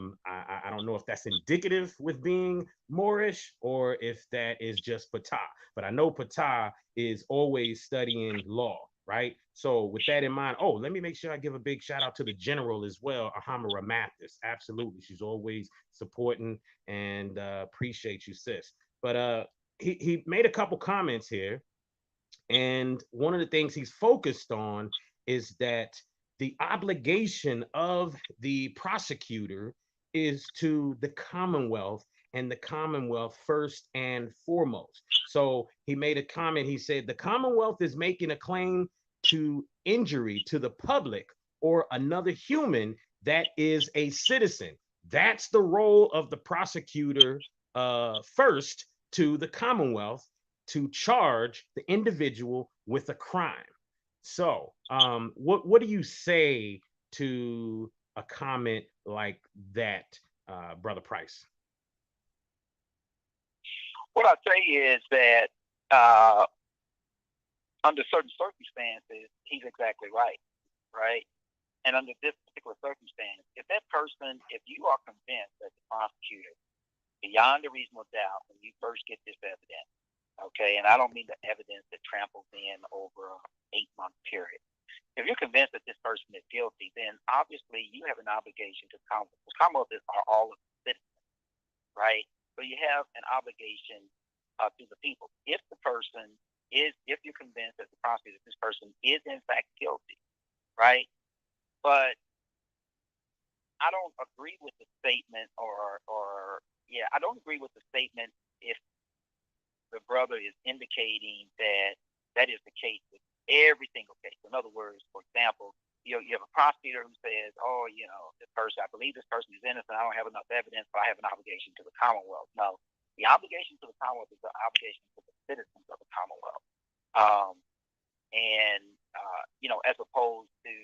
don't know if that's indicative with being Moorish or if that is just Patah, but I know Patah is always studying law, right? So with that in mind, let me make sure I give a big shout out to the general as well, Ahamara Mathis. Absolutely. She's always supporting and appreciate you, sis. But he made a couple comments here. And one of the things he's focused on is that the obligation of the prosecutor is to the Commonwealth, and the Commonwealth first and foremost. So he made a comment. He said, the Commonwealth is making a claim to injury to the public or another human that is a citizen. That's the role of the prosecutor first to the Commonwealth to charge the individual with a crime. So, what do you say to a comment like that, Brother Price? What I say is that under certain circumstances, he's exactly right, right? And under this particular circumstance, if you are convinced that the prosecutor, beyond a reasonable doubt, when you first get this evidence, okay, and I don't mean the evidence that tramples in over an 8-month period. If you're convinced that this person is guilty, then obviously you have an obligation to the Commonwealth. The Commonwealth are all of the citizens, right? So you have an obligation to the people. If you're convinced that the prosecutor, this person is in fact guilty, right? But I don't agree with the statement, I don't agree with the statement if the brother is indicating that is the case with every single case. In other words, for example, you have a prosecutor who says, I believe this person is innocent. I don't have enough evidence, but I have an obligation to the Commonwealth. No, the obligation to the Commonwealth is the obligation to the citizens of the Commonwealth. As opposed to,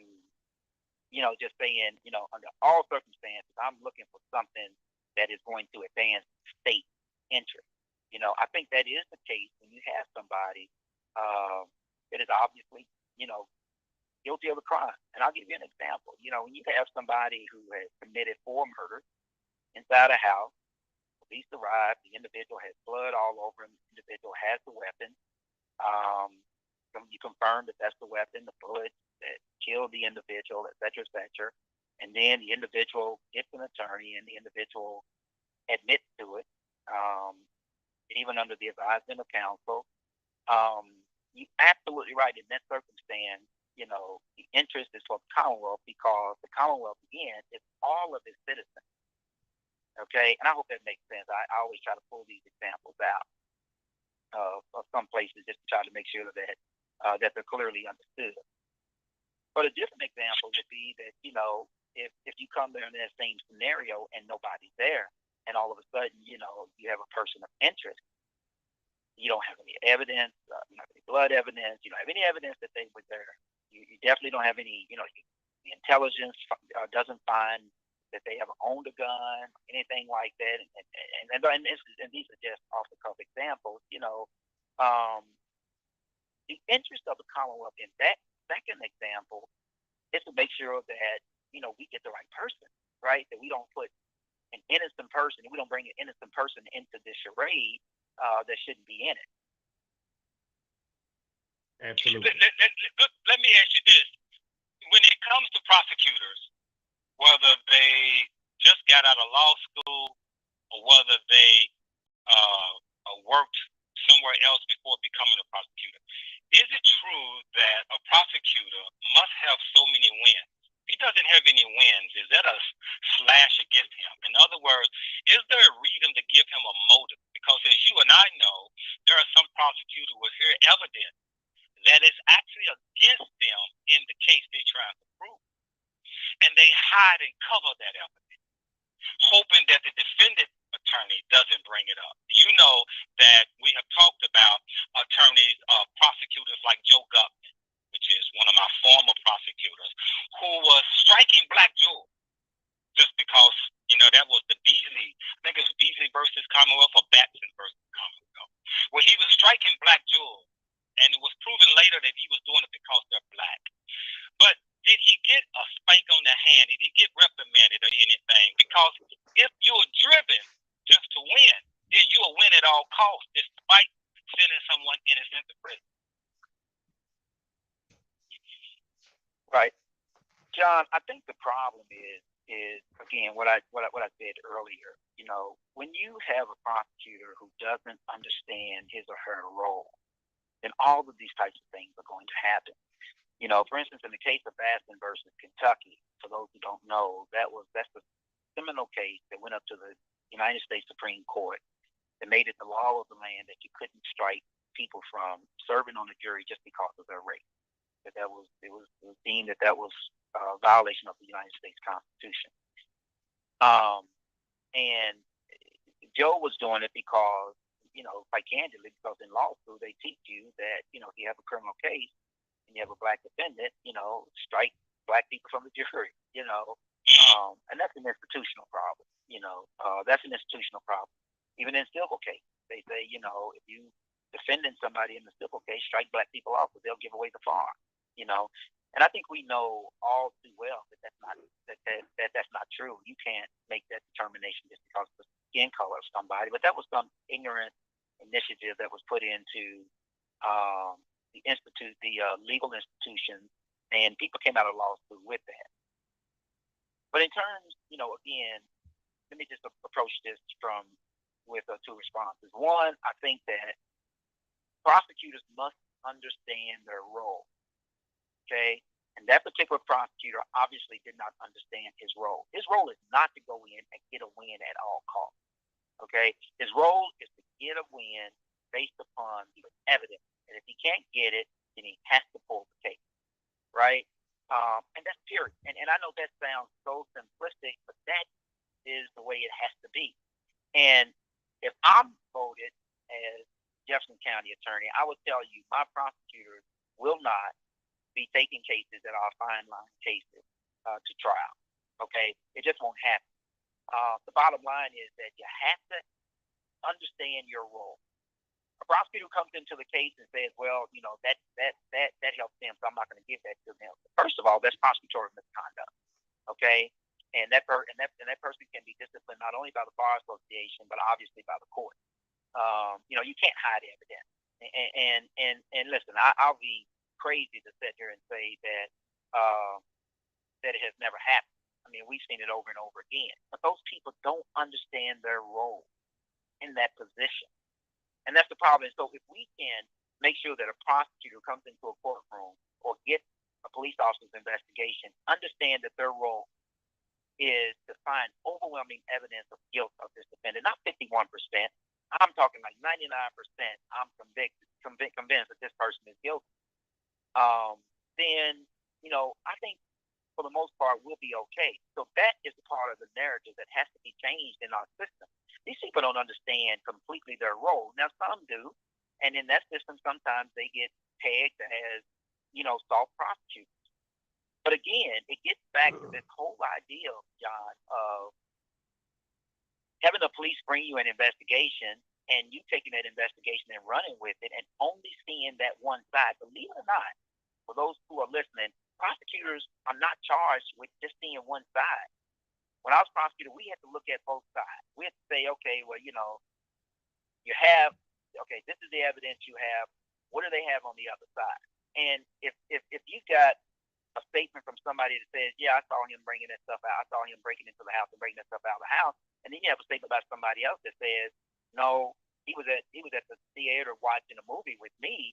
just saying, under all circumstances, I'm looking for something that is going to advance state interest. I think that is the case when you have somebody that is obviously, guilty of a crime. And I'll give you an example. When you have somebody who has committed 4 murders inside a house, police arrive, the individual has blood all over him, the individual has the weapon. You confirm that that's the weapon, the bullet that killed the individual, et cetera, and then the individual gets an attorney and the individual admits to it, even under the advisement of counsel. You're absolutely right. In that circumstance, the interest is for the Commonwealth because the Commonwealth, again, is all of its citizens. Okay, and I hope that makes sense. I always try to pull these examples out of some places just to try to make sure that they're clearly understood. But a different example would be that, if you come there in that same scenario and nobody's there, and all of a sudden, you have a person of interest, you don't have any evidence, you don't have any blood evidence, you don't have any evidence that they were there. You definitely don't have any, the intelligence doesn't find that they ever owned a gun, anything like that. And these are just off-the-cuff examples, the interest of the Commonwealth in that second example is to make sure that, we get the right person, right? That we don't put an innocent person, we don't bring an innocent person into this charade that shouldn't be in it. Absolutely. Let me ask you this. When it comes to prosecutors, whether they just got out of law school or whether they worked somewhere else before becoming a prosecutor, is it true that a prosecutor must have so many wins? If he doesn't have any wins, is that a slash against him? In other words, is give him a motive, because as you and I know, there are some prosecutors who will hear evidence that is actually against them in the case they're trying to prove, and they hide and cover that evidence, hoping that the defendant attorney doesn't bring it up. You know that we have talked about attorneys, prosecutors like Joe Gutman, which is one of my former prosecutors, who was striking black jurors just because, that was the Beasley, I think it was Beasley versus Commonwealth or Bastion versus Commonwealth, where he was striking black jurors, and it was proven later that he was doing it because they're black. But did he get a spank on the hand? Did he get reprimanded or anything? Because if you're driven just to win, then you'll win at all costs, despite sending someone innocent to prison. Right, John. I think the problem is again what I said earlier. When you have a prosecutor who doesn't understand his or her role, then all of these types of things are going to happen. For instance, in the case of Bastion versus Kentucky, for those who don't know, that's a seminal case that went up to the United States Supreme Court that made it the law of the land that you couldn't strike people from serving on the jury just because of their race. It was deemed that was a violation of the United States Constitution. And Joe was doing it because, quite candidly, because in law school they teach you that, if you have a criminal case and you have a black defendant, strike black people from the jury, and that's an institutional problem. That's an institutional problem. Even in civil cases, they say, if you defending somebody in the civil case, strike black people off, but they'll give away the farm. And I think we know all too well that that's not true. You can't make that determination just because of the skin color of somebody. But that was some ignorant initiative that was put into the legal institutions, and people came out of law school with that. But in terms, again, let me just approach this with two responses. One, I think that prosecutors must understand their role. Okay, and that particular prosecutor obviously did not understand his role. His role is not to go in and get a win at all costs. Okay, his role is to get a win based upon the evidence, and if he can't get it, then he has to pull the case, right? And that's period. And I know that sounds so simplistic, but that is the way it has to be. And if I'm voted as Jefferson County attorney, I would tell you my prosecutors will not be taking cases that are fine line cases to trial. Okay, it just won't happen. The bottom line is that you have to understand your role. A prosecutor comes into the case and says, "Well, that helps them, so I'm not going to give that to them." First of all, that's prosecutorial misconduct. Okay, and that person can be disciplined not only by the bar association but obviously by the court. You can't hide evidence. And listen, I'll be crazy to sit here and say that it has never happened. I mean, we've seen it over and over again. But those people don't understand their role in that position, and that's the problem. So if we can make sure that a prosecutor comes into a courtroom or gets a police officer's investigation, understand that their role is to find overwhelming evidence of guilt of this defendant, not 51%. I'm talking like 99%. I'm convinced that this person is guilty. Then, I think for the most part we'll be okay. So that is the part of the narrative that has to be changed in our system. These people don't understand completely their role. Now, some do, and in that system, sometimes they get pegged as, soft prosecutors. But again, it gets back to this whole idea, John, of having the police bring you an investigation and you taking that investigation and running with it and only seeing that one side. Believe it or not, for those who are listening, prosecutors are not charged with just seeing one side. When I was prosecutor, we had to look at both sides. We had to say, okay, well, you have, okay, this is the evidence you have. What do they have on the other side? And if you got a statement from somebody that says, yeah, I saw him bringing that stuff out. I saw him breaking into the house and bringing that stuff out of the house. And then you have a statement about somebody else that says, no, he was at the theater watching a movie with me.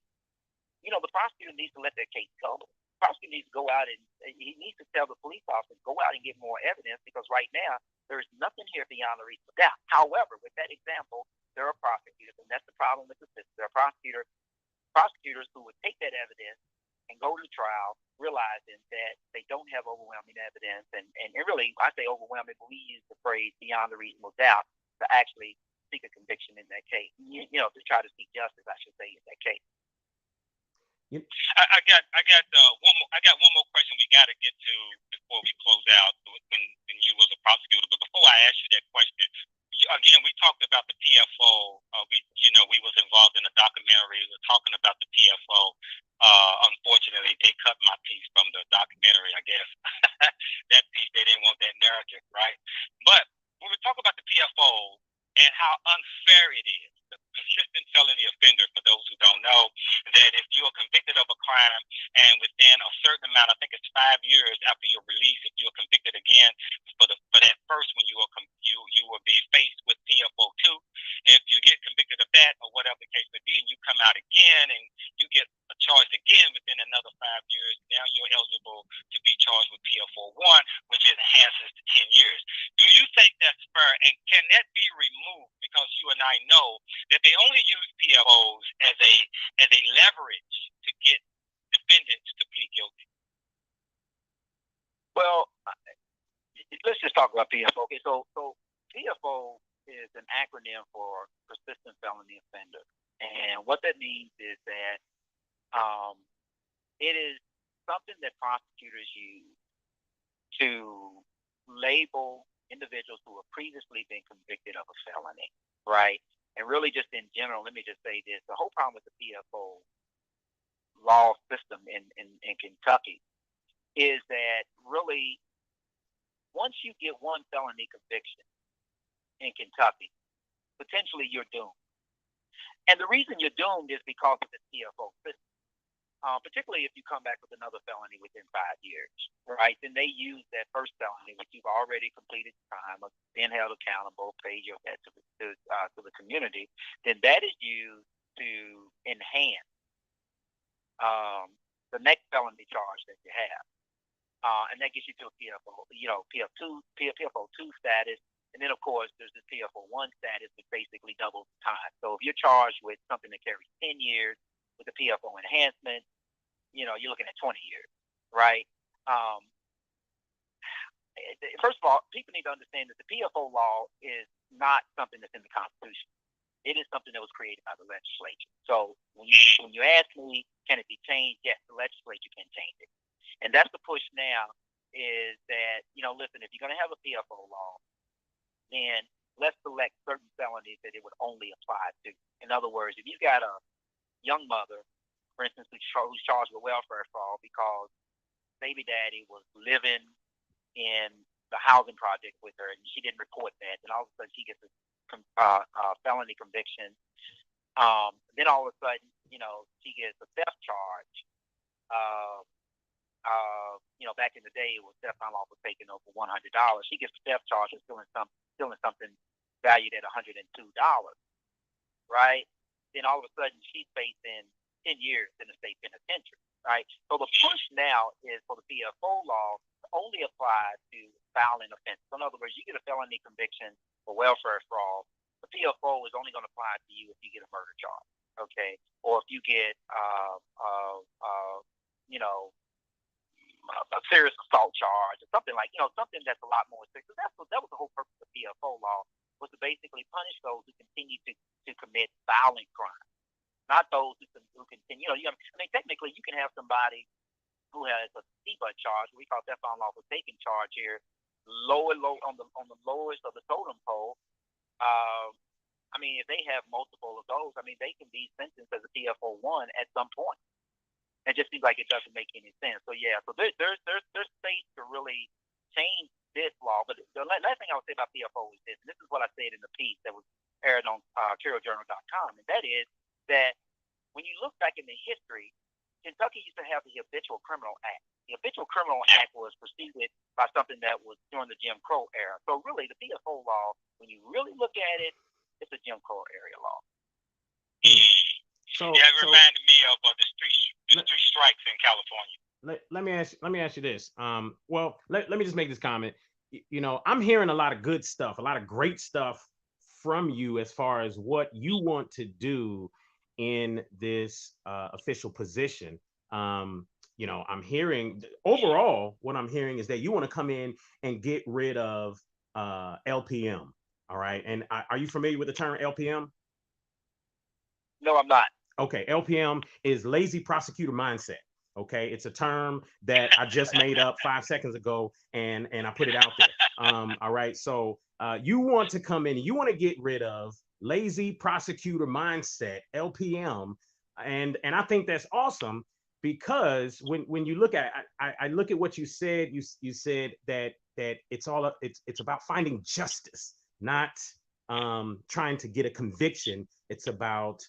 The prosecutor needs to let that case go. The prosecutor needs to go out and he needs to tell the police officer, go out and get more evidence, because right now there is nothing here beyond a reasonable doubt. However, with that example, there are prosecutors, and that's the problem with the system. There are prosecutors who would take that evidence and go to trial, realizing that they don't have overwhelming evidence, and really, I say overwhelming, but we use the phrase beyond a reasonable doubt to actually seek a conviction in that case. To try to seek justice, I should say, in that case. I got one more question we got to get to before we close out. When you was a prosecutor, but before I ask you that question, again, we talked about the PFO. We was involved in a documentary. We were talking about the PFO. Unfortunately, they cut my piece from the documentary. I guess that piece, they didn't want that narrative, right? But when we talk about the PFO and how unfair it is, the persistent felony offender, for those who don't know, that if you are convicted of a crime and within a certain amount, I think it's 5 years after your release, if you are convicted again for that first one, you will be faced with PFO 2. If you get convicted of that or whatever the case may be, and you come out again and you get charged again within another 5 years, now you're eligible to be charged with PFO 1, which enhances to 10 years. Do you think that's fair, and can that be removed? Because you and I know that they only use PFOs as a leverage to get defendants to plead guilty. Well, let's just talk about PFO. Okay, so PFO is an acronym for persistent felony offender, and what that means is that it is something that prosecutors use to label individuals who have previously been convicted of a felony, right? And really, just in general, let me just say this: the whole problem with the PFO law system in Kentucky is that really, once you get one felony conviction in Kentucky, potentially you're doomed. And the reason you're doomed is because of the PFO system. Particularly if you come back with another felony within 5 years, right? Then they use that first felony, which you've already completed the time, been held accountable, paid your debt to the community. Then that is used to enhance the next felony charge that you have, and that gets you to a PFO, PFO 2 status. And then, of course, there's the PFO 1 status, which basically doubles the time. So if you're charged with something that carries 10 years with the PFO enhancement, you're looking at 20 years, right? First of all, people need to understand that the PFO law is not something that's in the Constitution. It is something that was created by the legislature. So when you ask me, can it be changed? Yes, the legislature can change it. And that's the push now is that, listen, if you're going to have a PFO law, then let's select certain felonies that it would only apply to. In other words, if you've got a young mother, for instance, who's charged with welfare fraud because baby daddy was living in the housing project with her and she didn't report that, then all of a sudden she gets a felony conviction. Then all of a sudden, she gets a theft charge. Back in the day, it was theft unlawful taking over $100. She gets a theft charge of stealing something valued at $102, right? Then all of a sudden she's facing 10 years in the state penitentiary, right? So the push now is for the PFO law to only apply to violent offenses. So in other words, you get a felony conviction for welfare fraud, the PFO is only going to apply to you if you get a murder charge, okay? Or if you get, a serious assault charge or something like, something that's a lot more serious. That was the whole purpose of the PFO law, was to basically punish those who continue to commit violent crimes, not those who continue. Technically, you can have somebody who has a CBUT charge, we call theft unlawful taking charge here, low on the lowest of the totem pole. If they have multiple of those, they can be sentenced as a PFO 1 at some point. It just seems like it doesn't make any sense. So there's space to really change this law. But the last thing I would say about PFO is this, and this is what I said in the piece that was aired on CurioJournal.com, and that is that when you look back in the history, Kentucky used to have the Habitual Criminal Act. The Habitual Criminal Act was preceded by something that was during the Jim Crow era. So really, the PFO law, when you really look at it, it's a Jim Crow area law. It reminded me of the three strikes in California. let me ask you this. Well, let me just make this comment. You know, I'm hearing a lot of good stuff, a lot of great stuff from you as far as what you want to do in this official position. You know, I'm hearing overall, what I'm hearing is that you want to come in and get rid of LPM. All right. And are you familiar with the term LPM? No, I'm not. Okay. LPM is lazy prosecutor mindset. Okay. It's a term that I just made up 5 seconds ago and I put it out there. All right. So you want to come in and you want to get rid of lazy prosecutor mindset, LPM. And I think that's awesome because when you look at it, I look at what you said, you said that it's about finding justice, not trying to get a conviction. It's about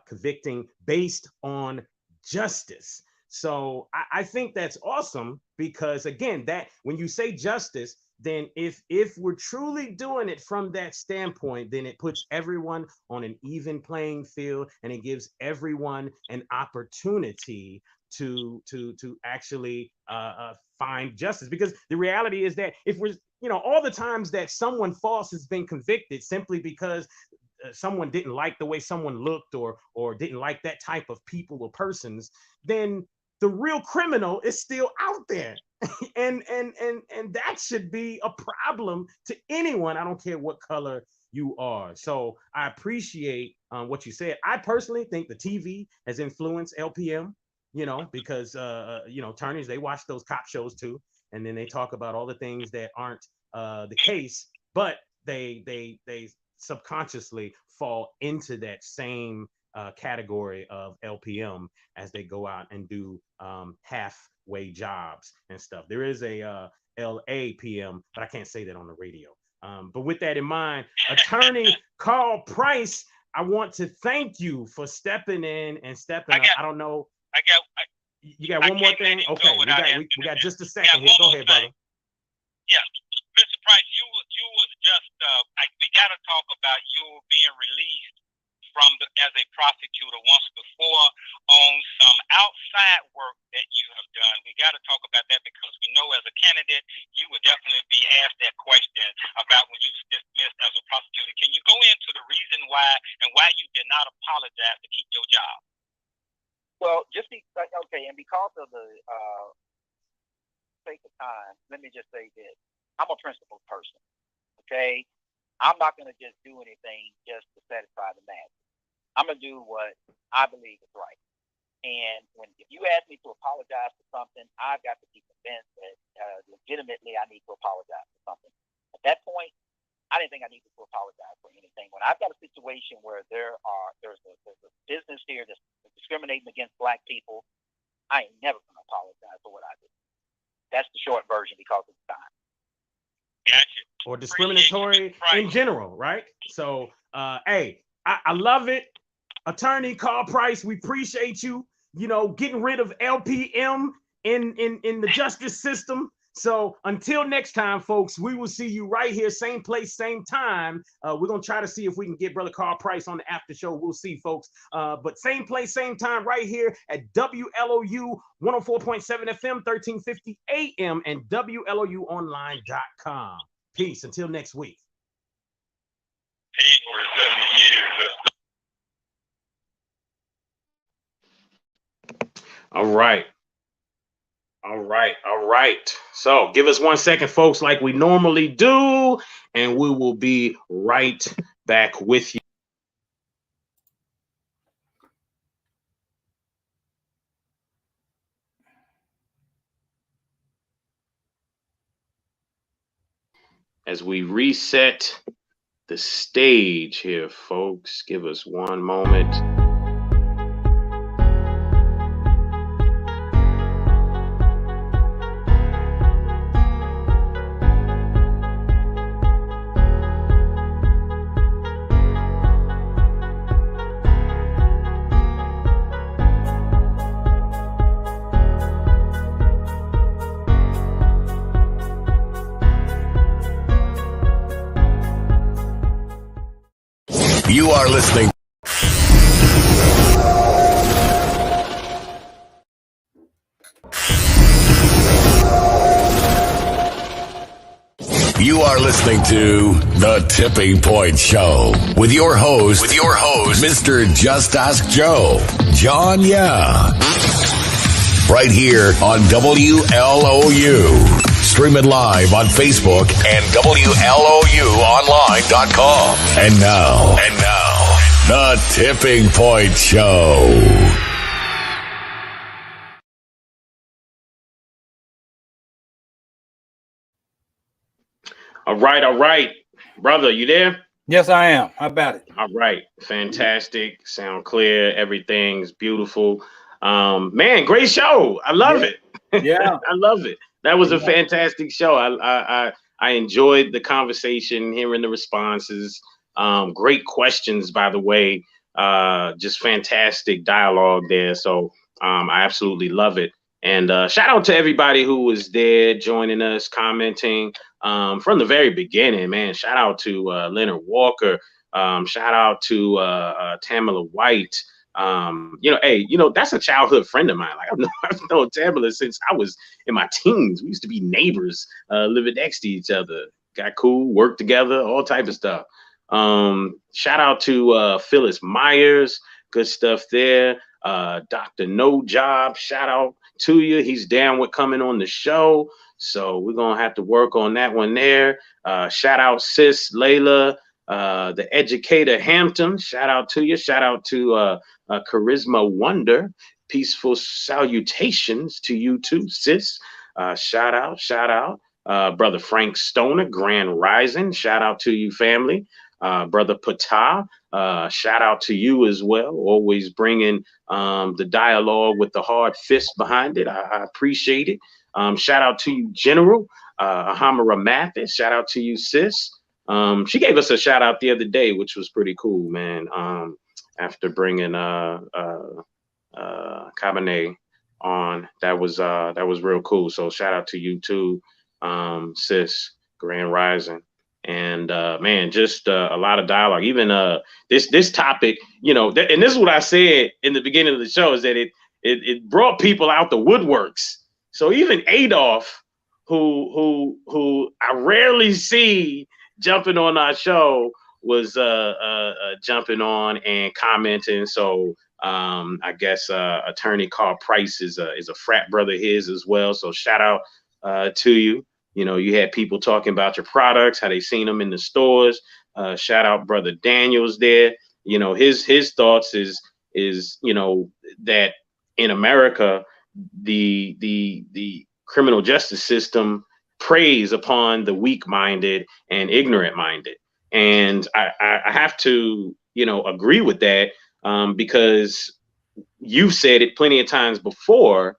convicting based on justice. So I think that's awesome because again, that when you say justice, then if we're truly doing it from that standpoint, then it puts everyone on an even playing field and it gives everyone an opportunity to actually find justice. Because the reality is that if we're, you know, all the times that someone false has been convicted simply because someone didn't like the way someone looked or didn't like that type of people or persons, then the real criminal is still out there. and that should be a problem to anyone. I don't care what color you are. So I appreciate what you said. I personally think the TV has influenced LPM, you know, because you know, attorneys, they watch those cop shows too, and then they talk about all the things that aren't the case, but they subconsciously fall into that same category of LPM as they go out and do halfway jobs and stuff. There is a LAPM, but I can't say that on the radio. But with that in mind, Attorney Karl Price, I want to thank you for stepping in and stepping up. I don't know. You got one more thing? Okay, we got just a second here. Go ahead, brother. Yeah, Mr. Price, you was just we got to talk about you being released as a prosecutor once before on some outside work that you have done. We got to talk about that because we know as a candidate, you would definitely be asked that question about when you was dismissed as a prosecutor. Can you go into the reason why and why you did not apologize to keep your job? Well, okay, and because of the sake of time, let me just say this. I'm a principled person, okay? I'm not going to just do anything just to satisfy the masses. I'm going to do what I believe is right. And if you ask me to apologize for something, I've got to be convinced that legitimately I need to apologize for something. At that point, I didn't think I needed to apologize for anything. When I've got a situation where there's a business here that's discriminating against Black people, I ain't never going to apologize for what I did. That's the short version because of the time. Gotcha. Or discriminatory in general, right? So, hey, I love it. Attorney Karl Price, we appreciate you, you know, getting rid of LPM in the justice system. So until next time, folks, we will see you right here, same place, same time. We're going to try to see if we can get Brother Karl Price on the after show. We'll see, folks. But same place, same time right here at WLOU 104.7 FM, 1350 AM and WLOUonline.com. Peace. Until next week. Peace for 70 years. All right. So give us 1 second, folks, like we normally do, and we will be right back with you. As we reset the stage here, folks, give us one moment. You are listening. You are listening to The Tipping Point Show with your host, Mr. Just Ask Joe, John Yeah. Right here on WLOU. Stream it live on Facebook and WLOUonline.com. And now, The Tipping Point Show. All right. Brother, you there? Yes, I am. How about it? All right. Fantastic. Sound clear. Everything's beautiful. Man, great show. I love it. Yeah. I love it. That was a fantastic show. I enjoyed the conversation, hearing the responses. Great questions, by the way. Just fantastic dialogue there. So I absolutely love it. And shout out to everybody who was there joining us, commenting from the very beginning, man. Shout out to Leonard Walker. Shout out to Tamala White. That's a childhood friend of mine. Like I've known Tamala since I was in my teens. We used to be neighbors, living next to each other. Got cool, worked together, all type of stuff. Shout out to Phyllis Myers. Good stuff there. Dr. No Job, shout out to you. He's down with coming on the show. So we're going to have to work on that one there. Shout out Sis Layla, the educator Hampton. Shout out to you. Shout out to Charisma Wonder. Peaceful salutations to you too, sis. Shout out. Brother Frank Stoner, Grand Rising. Shout out to you, family. Brother Patah, shout out to you as well. Always bringing the dialogue with the hard fist behind it. I appreciate it. Shout out to you, General Ahamara Mathis. Shout out to you, sis. She gave us a shout out the other day, which was pretty cool, man. After bringing Cabernet on, that was real cool. So shout out to you too, sis. Grand Rising. And man, just a lot of dialogue. Even this topic, and this is what I said in the beginning of the show, is that it brought people out the woodworks. So even Adolph, who I rarely see jumping on our show, was jumping on and commenting. So I guess attorney Karl Price is a frat brother of his as well. So shout out to you. You had people talking about your products, how they seen them in the stores. Shout out Brother Daniels there. His thoughts is that in America, the criminal justice system preys upon the weak-minded and ignorant-minded. And I have to, agree with that because you've said it plenty of times before,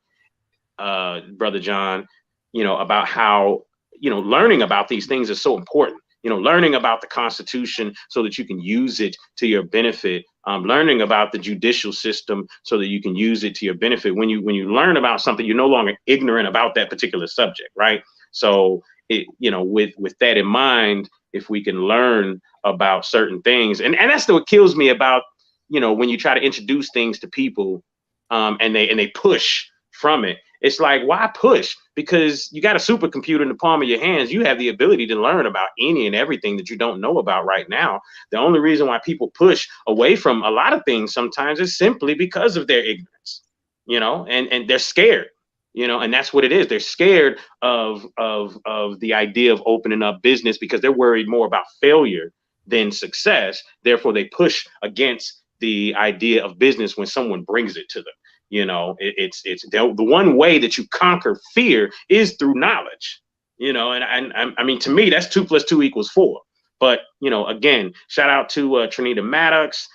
Brother John, about how, learning about these things is so important. Learning about the Constitution so that you can use it to your benefit. Learning about the judicial system so that you can use it to your benefit. When you learn about something, you're no longer ignorant about that particular subject, right? So, with that in mind, if we can learn about certain things, and that's what kills me about, when you try to introduce things to people, and they push from it. It's like, why push? Because you got a supercomputer in the palm of your hands. You have the ability to learn about any and everything that you don't know about right now. The only reason why people push away from a lot of things sometimes is simply because of their ignorance, and they're scared, and that's what it is. They're scared of the idea of opening up business because they're worried more about failure than success. Therefore, they push against the idea of business when someone brings it to them. It's the one way that you conquer fear is through knowledge, and I mean, to me, that's 2 + 2 = 4. But, again, shout out to Trinita Maddox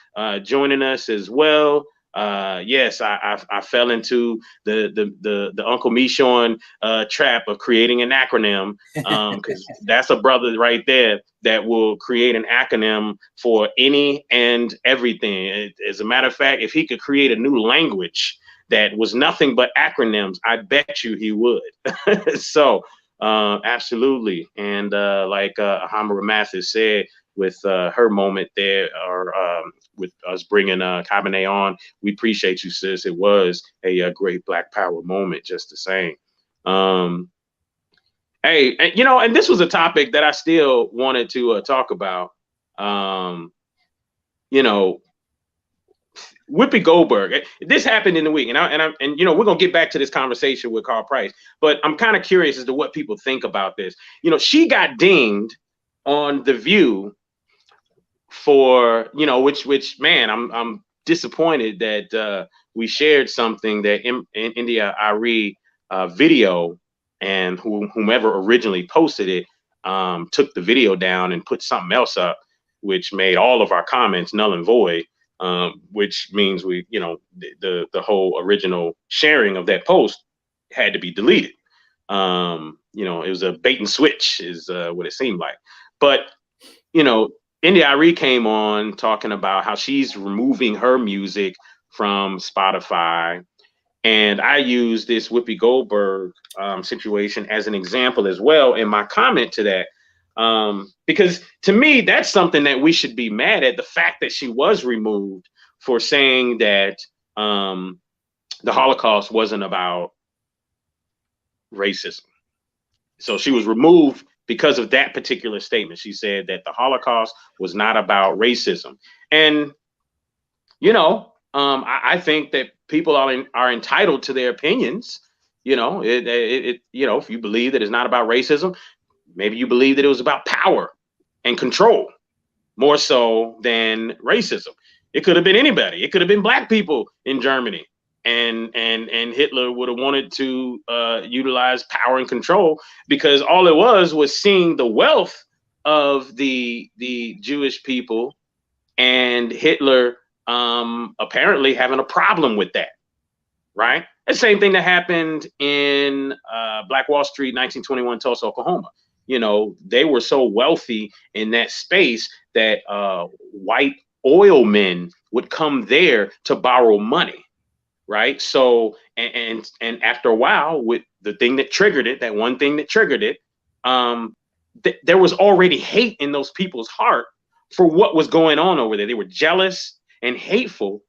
joining us as well. Yes, I fell into the Uncle Michon trap of creating an acronym, because that's a brother right there that will create an acronym for any and everything. As a matter of fact, if he could create a new language that was nothing but acronyms, I bet you he would. So absolutely. And like Hamara Mathis said, with her moment there, or with us bringing Cabernet on, we appreciate you, sis. It was a great Black Power moment, just the same. Hey, and, you know, and this was a topic that I still wanted to talk about. You know, Whoopi Goldberg. This happened in the week, and you know, we're gonna get back to this conversation with Karl Price, but I'm kind of curious as to what people think about this. You know, she got dinged on The View for, you know, which man, I'm disappointed that we shared something that in India Ari video, and whomever originally posted it took the video down and put something else up, which made all of our comments null and void. Which means we, you know, the whole original sharing of that post had to be deleted. You know, it was a bait and switch is what it seemed like. But, you know, India Ari came on talking about how she's removing her music from Spotify. And I use this Whoopi Goldberg situation as an example as well in my comment to that. Because to me, that's something that we should be mad at, the fact that she was removed for saying that the Holocaust wasn't about racism. So she was removed because of that particular statement. She said that the Holocaust was not about racism. And, you know, I think that people are entitled to their opinions. You know, you know, if you believe that it's not about racism, maybe you believe that it was about power and control more so than racism. It could have been anybody. It could have been black people in Germany, and Hitler would have wanted to utilize power and control, because all it was seeing the wealth of the Jewish people, and Hitler apparently having a problem with that, right? The same thing that happened in Black Wall Street, 1921, Tulsa, Oklahoma. You know, they were so wealthy in that space that white oil men would come there to borrow money, right? So, and after a while, with the thing that triggered it, that one thing that triggered it, there was already hate in those people's heart for what was going on over there. They were jealous and hateful,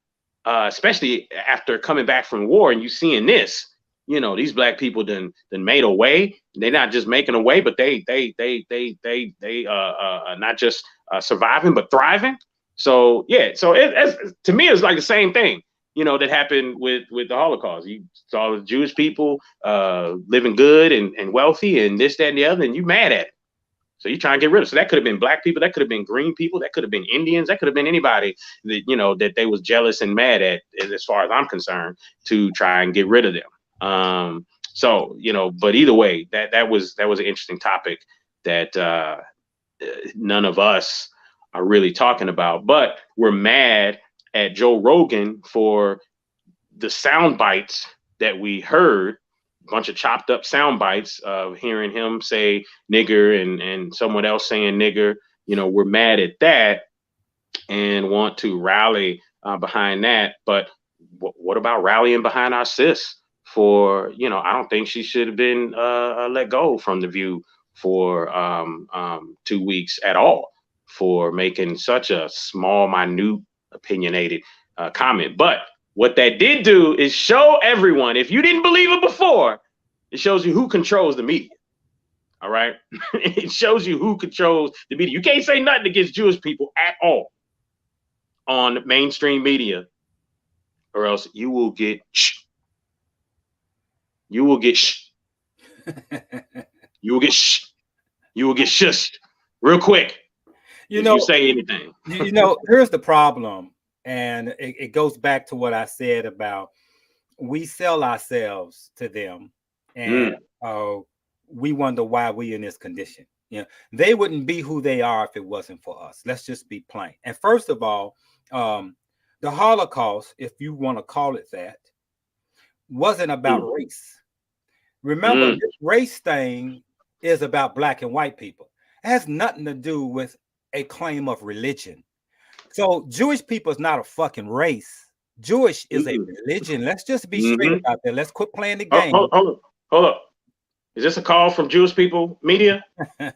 especially after coming back from war. And you seeing this, you know, these black people then made a way. They're not just making a way, but they not just surviving, but thriving. So yeah, so to me, it's like the same thing, you know, that happened with the Holocaust. You saw the Jewish people living good and wealthy and this, that, and the other, and you mad at it. So you try and get rid of it. So that could have been black people, that could have been green people, that could have been Indians, that could have been anybody that, you know, that they was jealous and mad at, as far as I'm concerned, to try and get rid of them. So, you know, but either way, that was an interesting topic that none of us are really talking about. But we're mad at Joe Rogan for the sound bites that we heard, a bunch of chopped up sound bites of hearing him say nigger and someone else saying nigger. You know, we're mad at that and want to rally behind that. But what about rallying behind our sis for, you know, I don't think she should have been let go from The View for 2 weeks at all for making such a small, minute, opinionated comment. But what that did do is show everyone, if you didn't believe it before, it shows you who controls the media. All right. It shows you who controls the media. You can't say nothing against Jewish people at all on mainstream media, or else you will get you will get you will get you will get shushed real quick. You know, you say anything. You know, here's the problem, and it goes back to what I said about we sell ourselves to them, and we wonder why we in this condition. You know, they wouldn't be who they are if it wasn't for us. Let's just be plain. And first of all, the Holocaust, if you want to call it that, wasn't about race. Remember, this race thing is about black and white people. It has nothing to do with a claim of religion. So Jewish people is not a fucking race. Jewish is a religion. Let's just be straight about that. Let's quit playing the game. Hold up. Is this a call from Jewish people media? All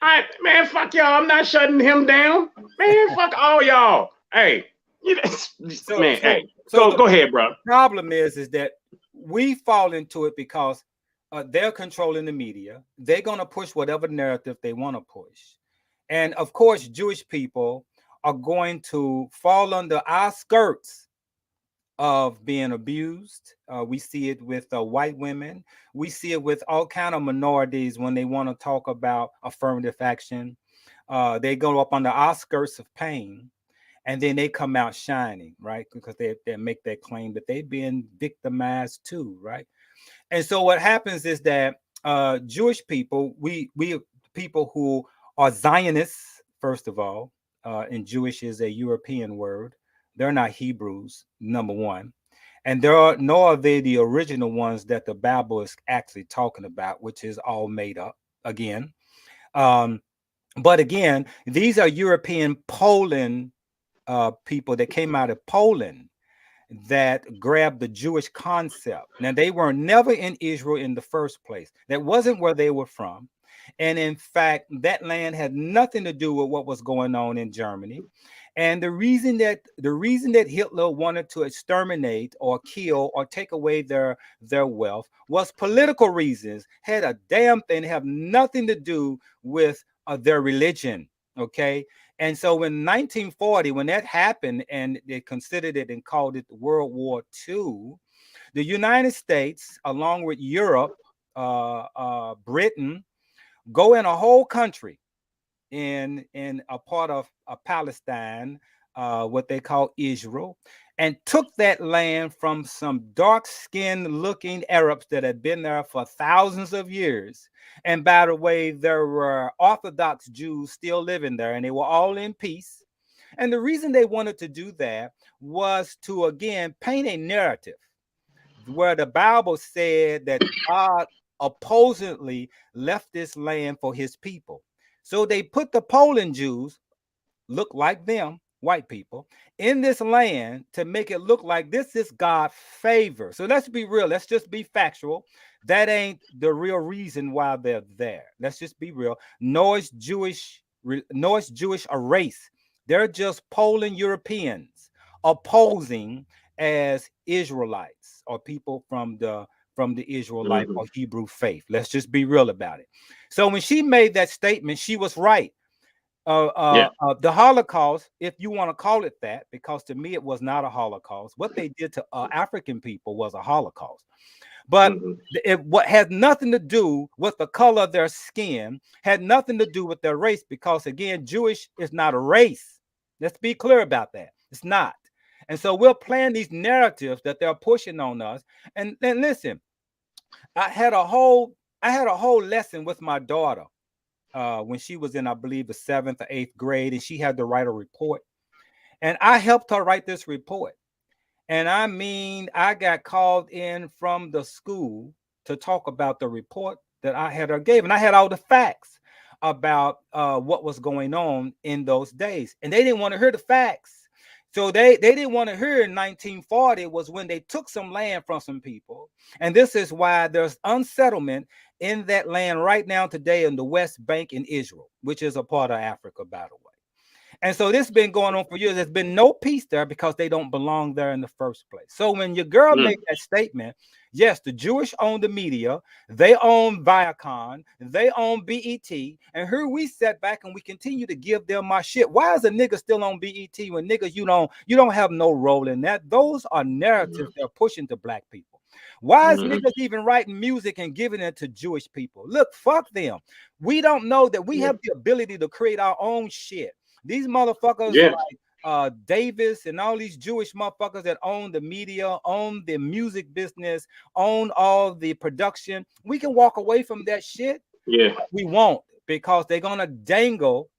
right, man, fuck y'all. I'm not shutting him down. Man, fuck all y'all. Hey, go ahead, bro. The problem is that we fall into it because they're controlling the media. They're going to push whatever narrative they want to push. And of course, Jewish people are going to fall under our skirts of being abused. We see it with white women. We see it with all kind of minorities when they want to talk about affirmative action. They go up under our skirts of pain, and then they come out shining, right? Because they make that claim that they've been victimized too, right? And so what happens is that Jewish people, we people who are Zionists, first of all, and Jewish is a European word. They're not Hebrews, number one. And nor are they the original ones that the Bible is actually talking about, which is all made up again. But again, these are European Poland people that came out of Poland that grabbed the Jewish concept. Now, they were never in Israel in the first place. That wasn't where they were from. And in fact, that land had nothing to do with what was going on in Germany. And the reason that Hitler wanted to exterminate or kill or take away their wealth was political reasons. Had a damn thing, have nothing to do with their religion. Okay. And so in 1940, when that happened and they considered it and called it World War II, the United States, along with Europe, Britain, go in a whole country in a part of Palestine, what they call Israel, and took that land from some dark-skinned looking Arabs that had been there for thousands of years. And by the way, there were Orthodox Jews still living there, and they were all in peace. And the reason they wanted to do that was to, again, paint a narrative where the Bible said that God opposingly left this land for his people. So they put the Poland Jews, look like them, white people, in this land to make it look like this is God's favor. So let's be real. Let's just be factual. That ain't the real reason why they're there. Let's just be real. Nor is Jewish a race. They're just Poland Europeans opposing as Israelites or people from the Israelite or Hebrew faith. Let's just be real about it. So when she made that statement, she was right. The Holocaust, if you want to call it that, because to me it was not a Holocaust. What they did to African people was a Holocaust. But what had nothing to do with the color of their skin, had nothing to do with their race, because again, Jewish is not a race. Let's be clear about that. It's not. And so we're playing these narratives that they're pushing on us. And listen, I had a whole lesson with my daughter when she was in, I believe, the 7th or 8th grade, and she had to write a report. And I helped her write this report. And I mean, I got called in from the school to talk about the report that I had her gave. And I had all the facts about what was going on in those days. And they didn't want to hear the facts. So they didn't want to hear in 1940 was when they took some land from some people. And this is why there's unsettlement in that land right now today in the West Bank in Israel, which is a part of Africa, by the way. And so this has been going on for years. There's been no peace there because they don't belong there in the first place. So when your girl made that statement, yes, the Jewish own the media, they own Viacom, they own BET, and here we sat back and we continue to give them my shit. Why is a nigga still on BET when niggas you don't have no role in that? Those are narratives they're pushing to black people. Why is niggas even writing music and giving it to Jewish people? Look, fuck them. We don't know that we have the ability to create our own shit. These motherfuckers like Davis and all these Jewish motherfuckers that own the media, own the music business, own all the production. We can walk away from that shit. Yeah, we won't, because they're gonna dangle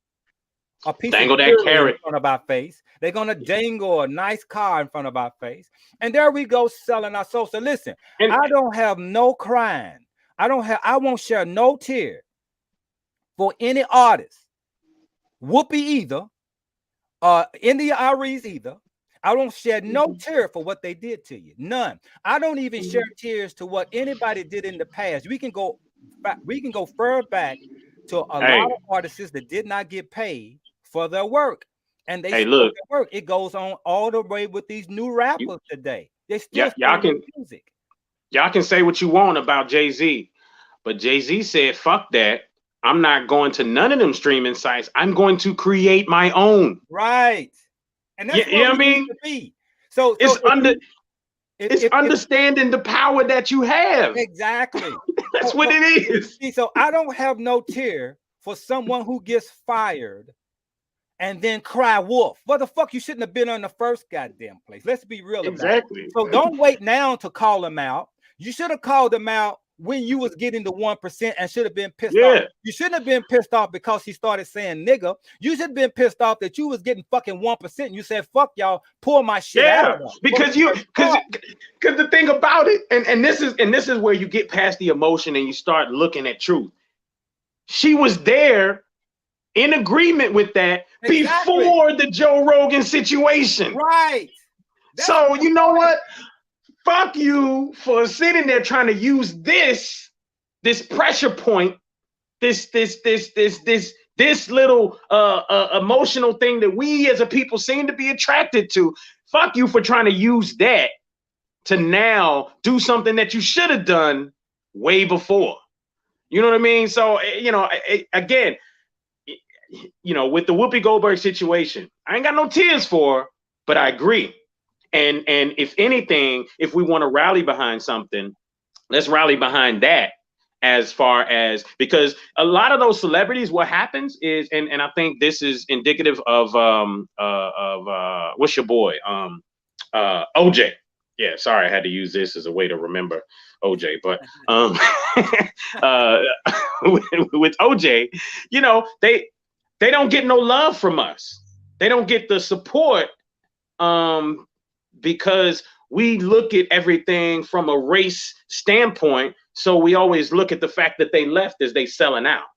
a piece of that carrot in front of our face. They're gonna dangle a nice car in front of our face, and there we go selling our soul. So listen, I don't have no crying. I won't share no tear for any artist. Whoopi either, India Aries either. I don't shed no tear for what they did to you. None. I don't even shed tears to what anybody did in the past. We can go further back to a lot of artists that did not get paid for their work. And they still their work. It goes on all the way with these new rappers today. They still y'all can music. Y'all can say what you want about Jay-Z, But Jay-Z said, fuck that. I'm not going to none of them streaming sites. I'm going to create my own. Right. And that's what we need to be. So it's understanding the power that you have. Exactly. That's what it is. See, so I don't have no tear for someone who gets fired and then cry wolf. What the fuck? You shouldn't have been on the first goddamn place. Let's be real about it. So don't wait now to call them out. You should have called them out when you was getting the 1% and should have been pissed off. You shouldn't have been pissed off because he started saying nigga. You should have been pissed off that you was getting fucking 1% and you said, fuck y'all, pull my shit out. Because the thing about it, and this is where you get past the emotion and you start looking at truth. She was there in agreement with that before the Joe Rogan situation. Right. So you know what? Fuck you for sitting there trying to use this pressure point, this little emotional thing that we as a people seem to be attracted to. Fuck you for trying to use that to now do something that you should have done way before. You know what I mean? So, you know, again, you know, with the Whoopi Goldberg situation, I ain't got no tears for her, but I agree. And if anything, if we want to rally behind something, let's rally behind that. As far as, because a lot of those celebrities, what happens is, and I think this is indicative of what's your boy, OJ. Yeah, sorry, I had to use this as a way to remember OJ, but with OJ, you know, they don't get no love from us. They don't get the support because we look at everything from a race standpoint. So we always look at the fact that they left as they selling out.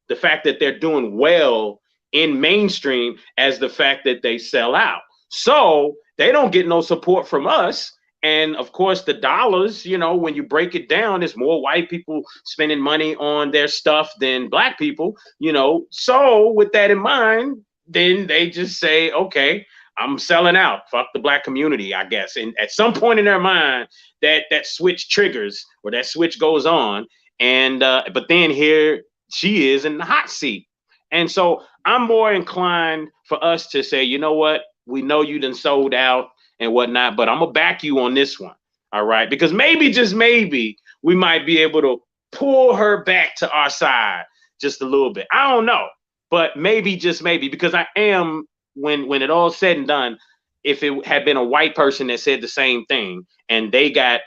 The fact that they're doing well in mainstream as the fact that they sell out. So they don't get no support from us. And of course, the dollars, you know, when you break it down, there's more white people spending money on their stuff than black people, you know. So with that in mind, then they just say, okay, I'm selling out. Fuck the black community, I guess. And at some point in their mind, that switch triggers or that switch goes on. And but then here she is in the hot seat. And so I'm more inclined for us to say, you know what? We know you done sold out and whatnot, but I'm gonna back you on this one. All right. Because maybe, just maybe, we might be able to pull her back to our side just a little bit. I don't know. But maybe, just maybe, because I am, when it all said and done, if it had been a white person that said the same thing and they got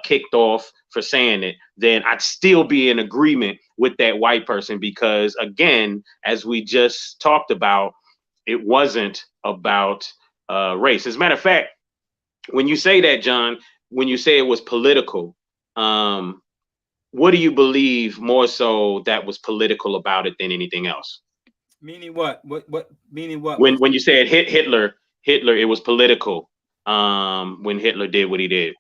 kicked off for saying it, then I'd still be in agreement with that white person, because again, as we just talked about, it wasn't about race. As a matter of fact, when you say that, John, when you say it was political, what do you believe more so that was political about it than anything else? Meaning what? What meaning what? When you said Hitler, it was political. When Hitler did what he did,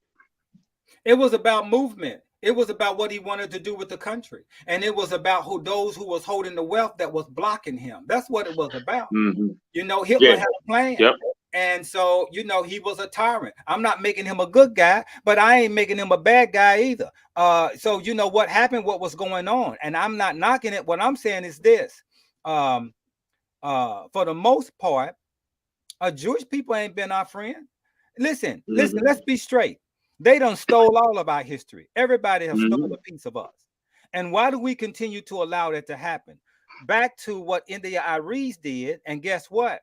it was about movement. It was about what he wanted to do with the country, and it was about those who was holding the wealth that was blocking him. That's what it was about. Mm-hmm. You know, Hitler had a plan. Yep. And so, you know, he was a tyrant. I'm not making him a good guy, but I ain't making him a bad guy either. So, you know, what happened, what was going on, and I'm not knocking it. What I'm saying is this. For the most part, Jewish people ain't been our friend. Listen, let's be straight. They done stole all of our history. Everybody has stolen a piece of us. And why do we continue to allow that to happen? Back to what India Aries did, and guess what?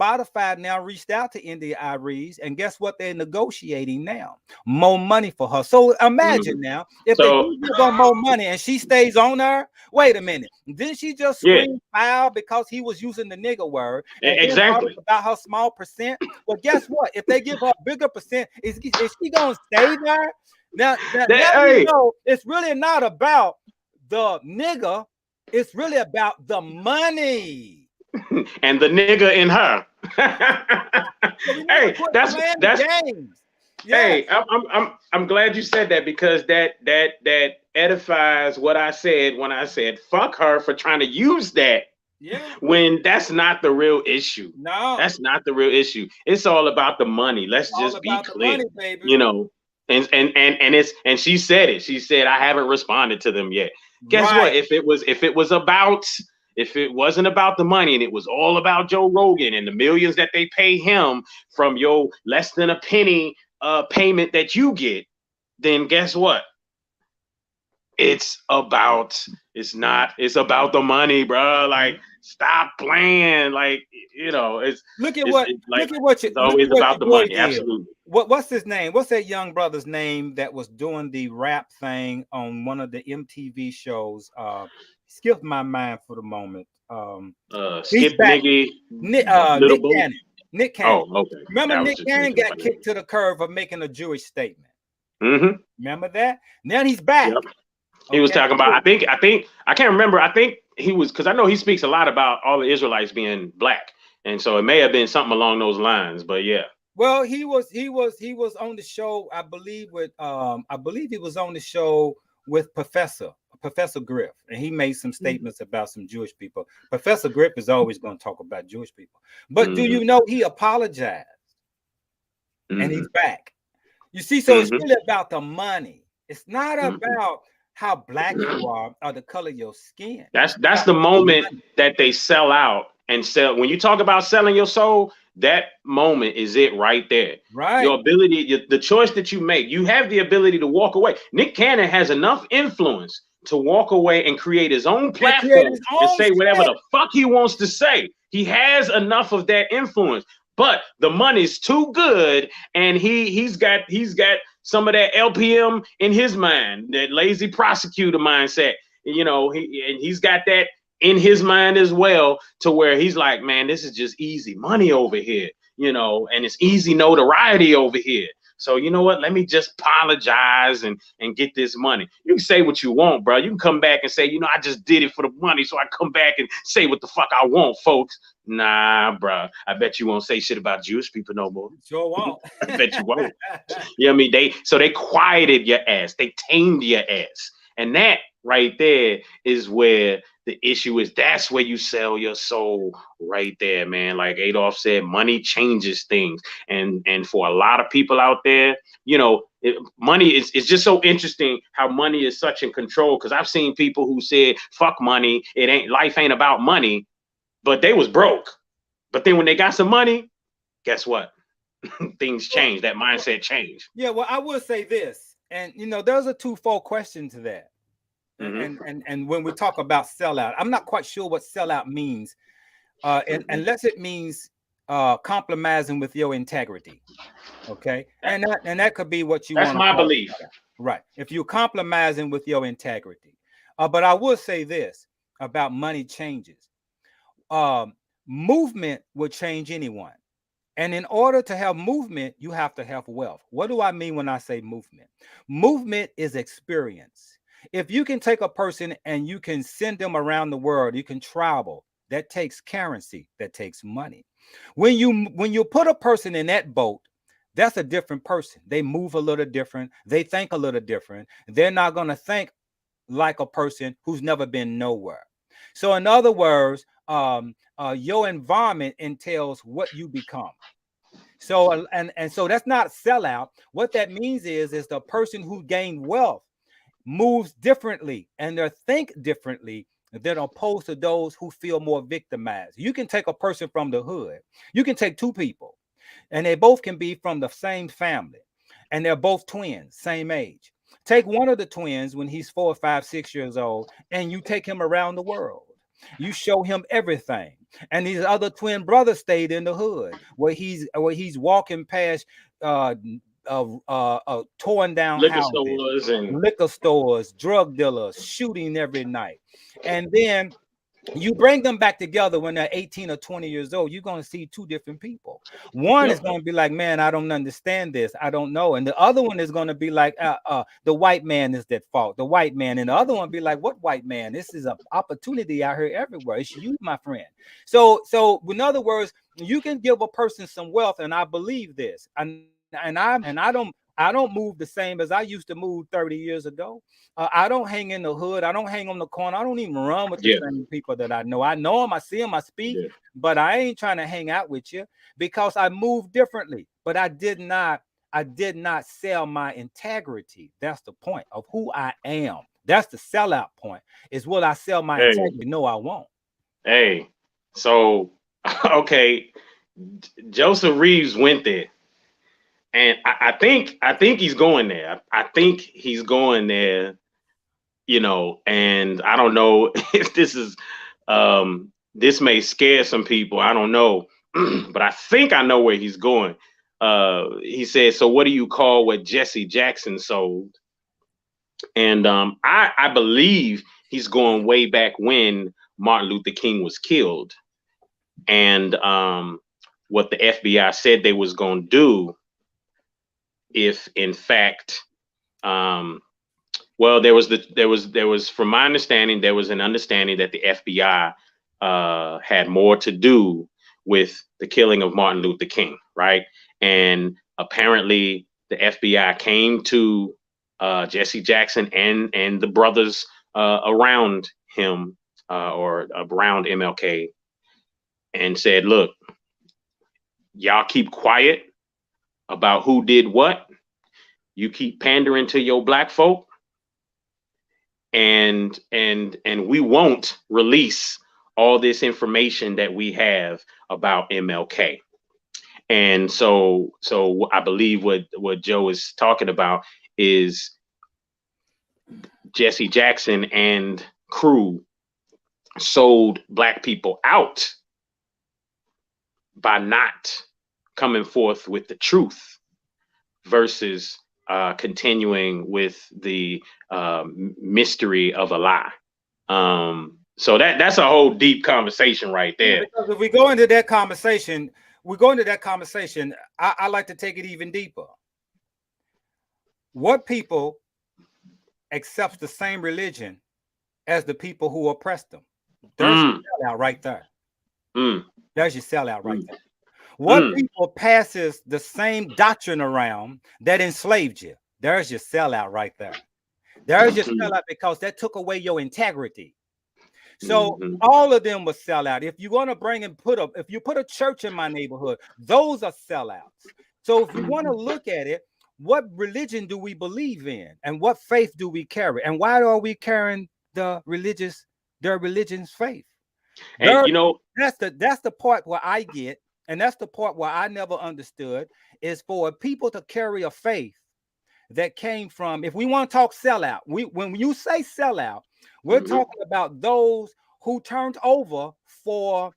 Spotify now reached out to India Aries, and guess what? They're negotiating now. More money for her. So imagine now, if they give her more money and she stays on there, wait a minute. Didn't she just scream foul because he was using the nigger word? Exactly. About her small percent. Well, guess what? If they give her a bigger percent, is she going to stay there? Now you know, it's really not about the nigger. It's really about the money. And the nigga in her. Hey, that's games. Hey, I'm glad you said that, because that edifies what I said when I said fuck her for trying to use that. Yeah. When that's not the real issue. No, that's not the real issue. It's all about the money. Let's just be clear. Money, baby. You know, And she said it. She said, I haven't responded to them yet. Guess what? If it wasn't about the money and it was all about Joe Rogan and the millions that they pay him from your less than a penny payment that you get, then guess what? It's about the money, bro. Like, stop playing. Like, it's always about the money. Absolutely. What's his name? What's that young brother's name that was doing the rap thing on one of the MTV shows? Skipped my mind for the moment. Skip Niggy. Nick Cannon. Nick Cannon. Oh, okay. Remember Nick Cannon got kicked to the curb of making a Jewish statement. Mm-hmm. Remember that? Now he's back. Yep. He was talking about, I can't remember. I think he was, because I know he speaks a lot about all the Israelites being black. And so it may have been something along those lines, but yeah. Well, he was on the show, I believe he was on the show with Professor Griff, and he made some statements about some Jewish people. Professor Griff is always going to talk about Jewish people. But do you know he apologized? And he's back. You see, so it's really about the money. It's not about how black you are or the color of your skin. That's the moment that they sell out and sell. When you talk about selling your soul, that moment is it right there. Right. Your ability, the choice that you make, you have the ability to walk away. Nick Cannon has enough influence to walk away and create his own platform and say whatever the fuck he wants to say. He has enough of that influence, but the money's too good, and he's got some of that LPM in his mind, that lazy prosecutor mindset. He's got that in his mind as well, to where he's like, man, this is just easy money over here, and it's easy notoriety over here. So you know what? Let me just apologize and get this money. You can say what you want, bro. You can come back and say, I just did it for the money, so I come back and say what the fuck I want, folks. Nah, bro. I bet you won't say shit about Jewish people no more. Sure won't. I bet you won't. You know what I mean? They quieted your ass. They tamed your ass. And that right there is where the issue is. That's where you sell your soul right there, man. Like Adolf said, money changes things. And for a lot of people out there, money is just so interesting how money is such in control. Because I've seen people who said, fuck money. Life ain't about money, but they was broke. But then when they got some money, guess what? Things change. That mindset changed. Yeah, well, I will say this. And there's a twofold question to that. And when we talk about sellout, I'm not quite sure what sellout means, unless it means compromising with your integrity. Okay, and that could be what you want. That's my belief, right? If you're compromising with your integrity, but I will say this about money changes. Movement will change anyone. And in order to have movement, you have to have wealth. What do I mean when I say movement? Movement is experience. If you can take a person and you can send them around the world, you can travel. That takes currency. That takes money. When you put a person in that boat, that's a different person. They move a little different. They think a little different. They're not going to think like a person who's never been nowhere. So in other words, your environment entails what you become. So and so that's not sellout. What that means is the person who gained wealth moves differently and they think differently than opposed to those who feel more victimized. You can take a person from the hood. You can take two people, and they both can be from the same family, and they're both twins, same age. Take one of the twins when he's 4, 5, 6 years old, and you take him around the world. You show him everything. And his other twin brother stayed in the hood where he's walking past torn down liquor stores, drug dealers, shooting every night. And then you bring them back together when they're 18 or 20 years old, you're going to see two different people. One is going to be like, man, I don't understand this. I don't know. And the other one is going to be like, the white man is at fault. The white man. And the other one be like, what white man? This is an opportunity out here everywhere. It's you, my friend. So in other words, you can give a person some wealth. And I believe this. And I don't move the same as I used to move 30 years ago. I don't hang in the hood. I don't hang on the corner. I don't even run with the same people that I know. I know them. I see them. I speak. But I ain't trying to hang out with you because I move differently. But I did not I did not sell my integrity. That's the point of who I am. That's the sellout point. Is will I sell my integrity? No, I won't. Hey, so okay, Joseph Reeves went there, and I think he's going there. I think he's going there. You know, and I don't know if this is this may scare some people. I don't know, but I think I know where he's going. He said, "So what do you call what Jesse Jackson sold?" And I believe he's going way back when Martin Luther King was killed, and what the FBI said they was going to do if, in fact, well, there was, from my understanding, there was an understanding that the FBI had more to do with the killing of Martin Luther King, right? And apparently, the FBI came to Jesse Jackson and the brothers around him or around MLK and said, "Look, y'all keep quiet about who did what. You keep pandering to your black folk, and we won't release all this information that we have about MLK." And so I believe what Joe is talking about is Jesse Jackson and crew sold black people out by not coming forth with the truth versus continuing with the mystery of a lie. So that's a whole deep conversation right there. Yeah, because if we go into that conversation, I like to take it even deeper. What people accept the same religion as the people who oppress them? There's your sellout right there. There's your sellout right there. What people passes the same doctrine around that enslaved you? There's your sellout right there. There's your sellout because that took away your integrity. So all of them will sell out. If you're going to bring and if you put a church in my neighborhood, those are sellouts. So if you want to look at it, what religion do we believe in, and what faith do we carry, and why are we carrying their religion's faith? And you know, that's the part where I get, and that's the part where I never understood, is for people to carry a faith that came from, if we want to talk sellout, when you say sellout, we're talking about those who turned over for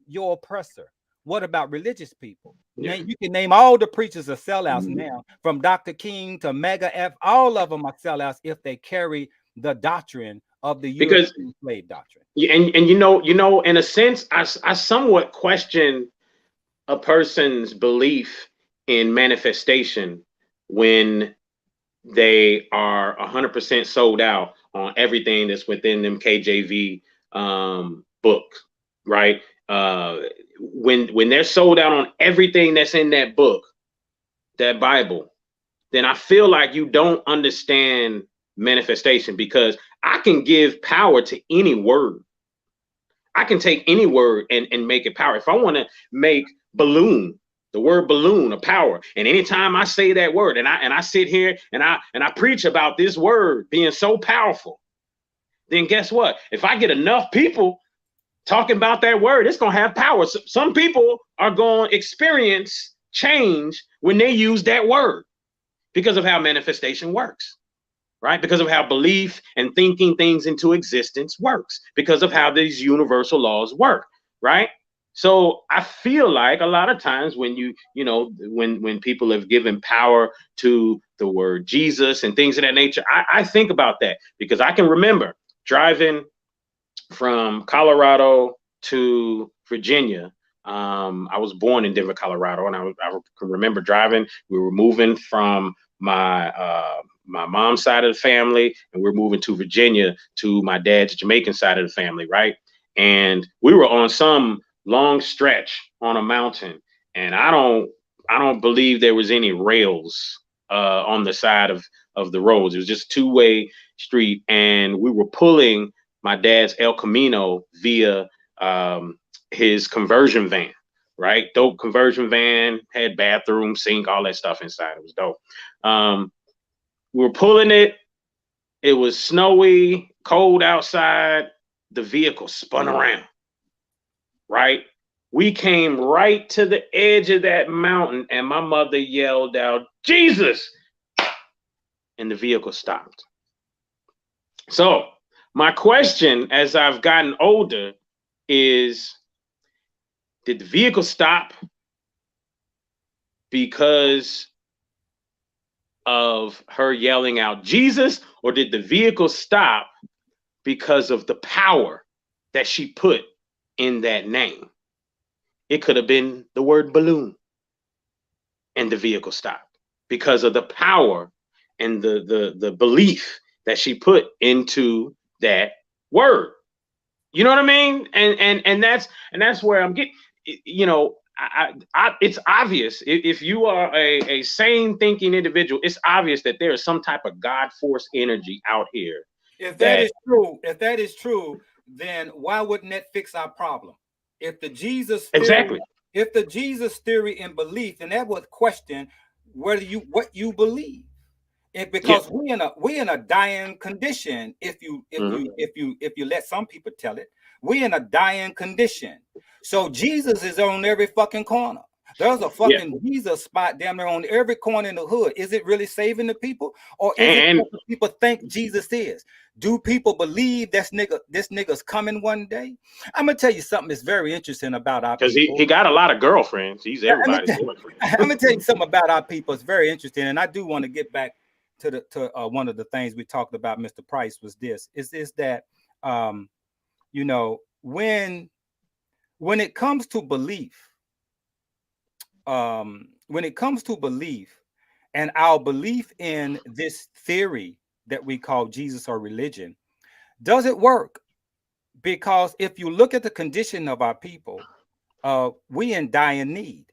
your oppressor. What about religious people? Yeah. You can name all the preachers of sellouts now, from Dr. King to Mega F. All of them are sellouts if they carry the doctrine of the European slave doctrine. And you know, in a sense, I somewhat question a person's belief in manifestation when they are 100% sold out on everything that's within them KJV book, right? When they're sold out on everything that's in that book, that Bible, then I feel like you don't understand manifestation, because I can give power to any word. I can take any word and make it power. If I want to make balloon, the word balloon, a power, and anytime I say that word and I sit here and I preach about this word being so powerful, then guess what? If I get enough people talking about that word, it's going to have power. So some people are going to experience change when they use that word because of how manifestation works, right? Because of how belief and thinking things into existence works, because of how these universal laws work, right? So I feel like a lot of times when when people have given power to the word Jesus and things of that nature, I think about that, because I can remember driving from Colorado to Virginia. I was born in Denver, Colorado, and I can remember driving. We were moving from my mom's side of the family, and we're moving to Virginia to my dad's Jamaican side of the family, right? And we were on some long stretch on a mountain, and I don't believe there was any rails on the side of the roads. It was just two-way street, and we were pulling my dad's El Camino via his conversion van, right? Dope conversion van, had bathroom, sink, all that stuff inside. It was dope. We were pulling it. It was snowy, cold outside. The vehicle spun around, right? We came right to the edge of that mountain, and my mother yelled out, "Jesus!" And the vehicle stopped. So my question as I've gotten older is, did the vehicle stop because of her yelling out Jesus, or did the vehicle stop because of the power that she put in that name? It could have been the word balloon, and the vehicle stopped because of the power and the belief that she put into that word. You know what I mean? And that's where I'm getting. You know, it's obvious if you are a sane thinking individual, it's obvious that there is some type of God force energy out here. If that is true, then why wouldn't that fix our problem? If the Jesus theory, if the Jesus theory and belief, and that would question what you believe. Because we in a dying condition. If you let some people tell it, we in a dying condition. So Jesus is on every fucking corner. There's a fucking Jesus spot down there on every corner in the hood. Is it really saving the people, or is it what people think Jesus is? Do people believe this nigga's coming one day? I'm gonna tell you something that's very interesting about our people. Because he got a lot of girlfriends. He's everybody's boyfriend. I'm gonna tell you something about our people. It's very interesting, and I do want to get back to one of the things we talked about, Mr. Price, was this is that you know, when it comes to belief, and our belief in this theory that we call Jesus or religion, does it work? Because if you look at the condition of our people, we in dire need.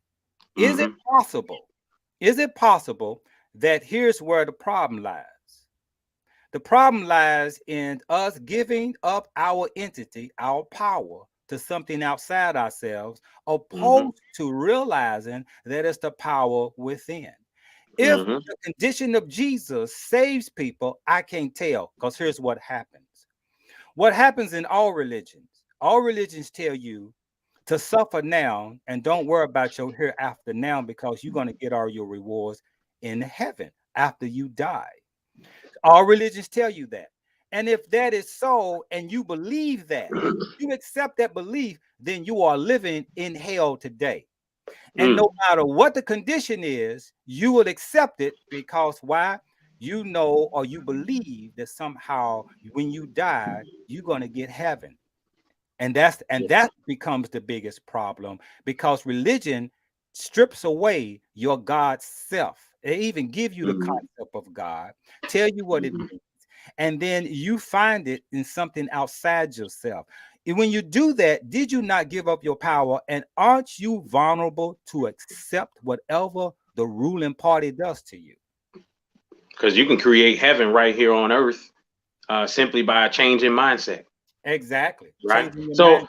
Is it possible? Is it possible that here's where the problem lies? The problem lies in us giving up our entity, our power, to something outside ourselves, opposed to realizing that it's the power within. If the condition of Jesus saves people, I can't tell, because here's what happens. What happens in all religions tell you to suffer now and don't worry about your hereafter now, because you're going to get all your rewards in heaven after you die. All religions tell you that. And if that is so, and you believe that, you accept that belief, then you are living in hell today. And no matter what the condition is, you will accept it, because why? You know, or you believe that somehow when you die, you're going to get heaven. And that becomes the biggest problem, because religion strips away your God self. They even give you the concept of God, tell you what it means, and then you find it in something outside yourself. And when you do that, did you not give up your power? And aren't you vulnerable to accept whatever the ruling party does to you? Because you can create heaven right here on earth simply by a change in mindset. Exactly. Right. So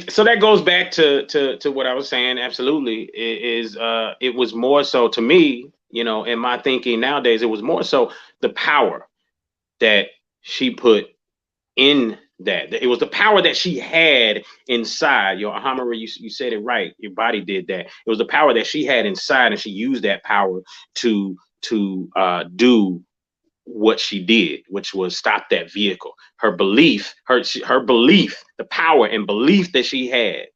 so that goes back to what I was saying. Absolutely. It was more so to me, you know, in my thinking nowadays, it was more so the power that she put in that. It was the power that she had inside. Your Hamara, you said it right. Your body did that. It was the power that she had inside, and she used that power to do what she did, which was stop that vehicle. Her belief, her belief, the power and belief that she had.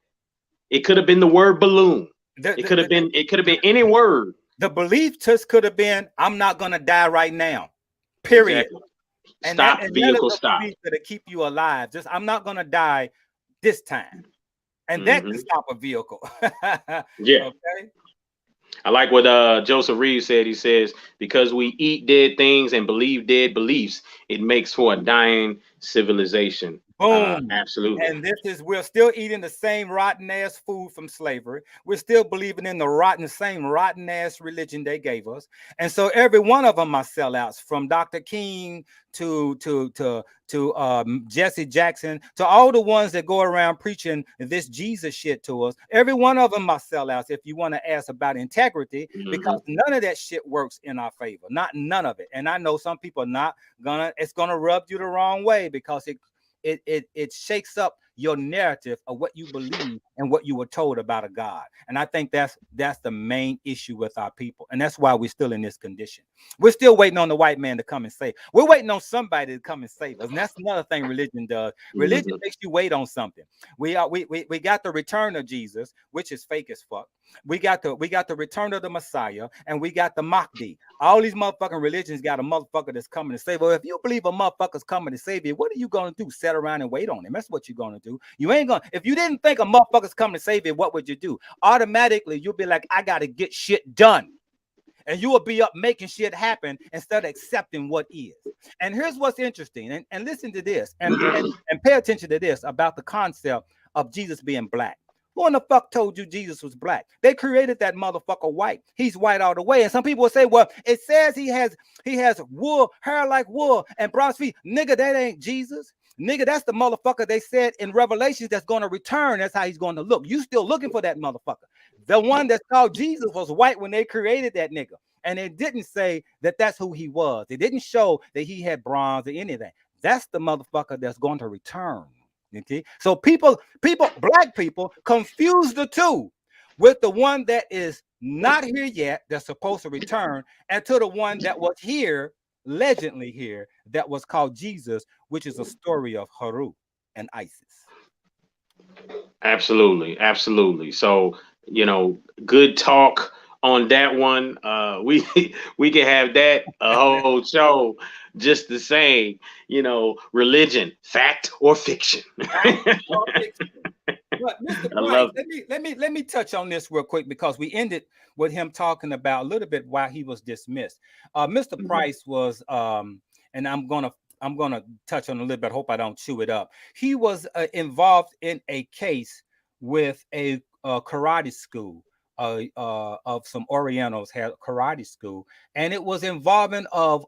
It could have been the word balloon. It could have been any word. The belief just could have been, I'm not gonna die right now. Period. Exactly. And stop that, vehicle stop. To keep you alive. Just I'm not gonna die this time. And that can stop a vehicle. Yeah. Okay. I like what Joseph Reeves said. He says, because we eat dead things and believe dead beliefs, it makes for a dying civilization. Boom. Absolutely. And we're still eating the same rotten ass food from slavery. We're still believing in the same rotten ass religion they gave us. And so every one of them are sellouts, from Dr. King to Jesse Jackson, to all the ones that go around preaching this Jesus shit to us. Every one of them are sellouts. If you want to ask about integrity, because none of that shit works in our favor. None of it. And I know some people are not gonna. It's gonna rub you the wrong way, because it shakes up your narrative of what you believe and what you were told about a God. And I think that's the main issue with our people. And that's why we're still in this condition. We're still waiting on the white man to come and save. We're waiting on somebody to come and save us. And that's another thing religion does. Religion makes you wait on something. We got the return of Jesus, which is fake as fuck. We got the return of the Messiah, and we got the Mahdi. All these motherfucking religions got a motherfucker that's coming to save. Well, if you believe a motherfucker's coming to save you, what are you gonna do? Sit around and wait on him? That's what you're gonna do. You ain't gonna. If you didn't think a motherfucker's coming to save you, what would you do? Automatically, you'll be like, I gotta get shit done. And you will be up making shit happen instead of accepting what is. And here's what's interesting, and listen to this, and pay attention to this about the concept of Jesus being black. Who in the fuck told you Jesus was black? They created that motherfucker white. He's white all the way. And some people will say, well, it says he has wool, hair like wool, and bronze feet. Nigga, that ain't Jesus. Nigga, that's the motherfucker they said in Revelations that's going to return. That's how he's going to look. You still looking for that motherfucker. The one that's called Jesus was white when they created that nigga. And it didn't say that that's who he was. It didn't show that he had bronze or anything. That's the motherfucker that's going to return. Okay, so people, black people confuse the two, with the one that is not here yet, that's supposed to return, and to the one that was here, legendly here, that was called Jesus, which is a story of Haru and Isis. Absolutely. So, good talk on that one. We can have that a whole show just the same. Religion, fact or fiction. But Mr. Price, let me touch on this real quick, because we ended with him talking about a little bit why he was dismissed. Mr. Price was, and I'm gonna touch on a little bit. Hope I don't chew it up. He was involved in a case with a karate school. Of some Orientals had karate school, and it was involving of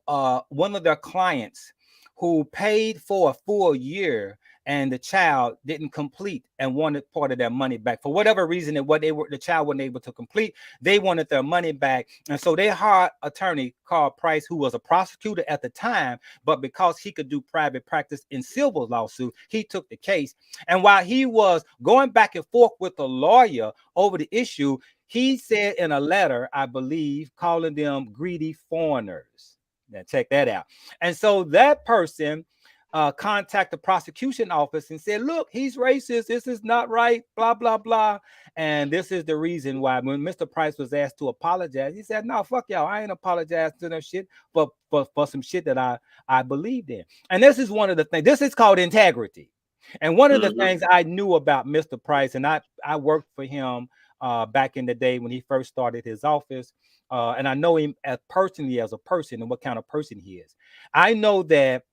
one of their clients who paid for a full year, and the child didn't complete and wanted part of their money back for whatever reason. And the child wasn't able to complete, they wanted their money back, and so they hired attorney Karl Price, who was a prosecutor at the time, but because he could do private practice in civil lawsuit, he took the case. And while he was going back and forth with the lawyer over the issue, he said in a letter, I believe, calling them greedy foreigners. Now check that out. And so that person contacted the prosecution office and said, look, he's racist. This is not right, blah, blah, blah. And this is the reason why when Mr. Price was asked to apologize, he said, no, fuck y'all. I ain't apologized to no shit for some shit that I believed in. And this is one of the things. This is called integrity. And one of the things I knew about Mr. Price, and I worked for him back in the day when he first started his office. And I know him personally as a person and what kind of person he is. I know that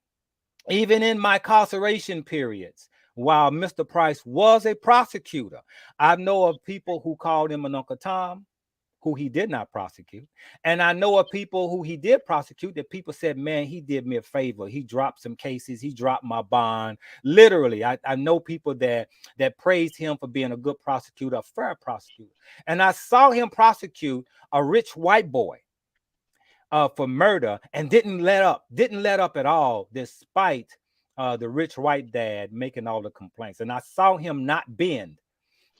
even in my incarceration periods, while Mr. Price was a prosecutor, I know of people who called him an Uncle Tom, who he did not prosecute. And I know of people who he did prosecute, that people said, man, he did me a favor. He dropped some cases. He dropped my bond. Literally, I know people that praised him for being a good prosecutor, a fair prosecutor. And I saw him prosecute a rich white boy for murder, and didn't let up at all, despite the rich white dad making all the complaints. And I saw him not bend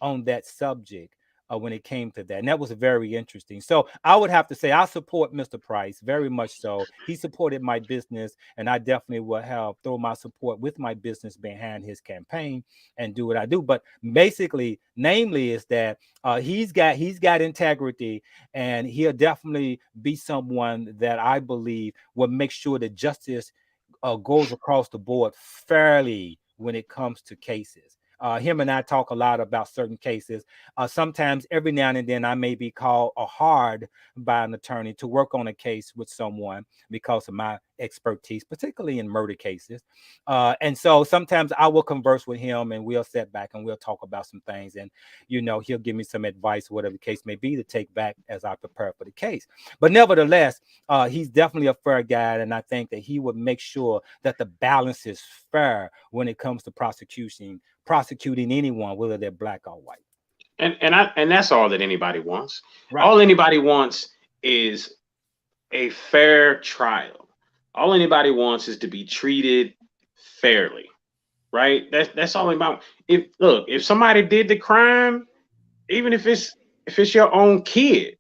on that subject when it came to that. And that was very interesting. So I would have to say I support Mr. Price very much so. He supported my business, and I definitely will throw my support with my business behind his campaign and do what I do. But basically, namely, is that he's got integrity, and he'll definitely be someone that I believe will make sure that justice goes across the board fairly when it comes to cases. Him and I talk a lot about certain cases. Sometimes every now and then I may be called or hired by an attorney to work on a case with someone because of my expertise, particularly in murder cases. And so sometimes I will converse with him and we'll sit back and we'll talk about some things. And, you know, he'll give me some advice, whatever the case may be, to take back as I prepare for the case. But nevertheless, he's definitely a fair guy. And I think that he would make sure that the balance is fair when it comes to prosecuting anyone, whether they're black or white. And that's all that anybody wants. Right. All anybody wants is a fair trial. All anybody wants is to be treated fairly, right? That's all about. If somebody did the crime, even if it's your own kid,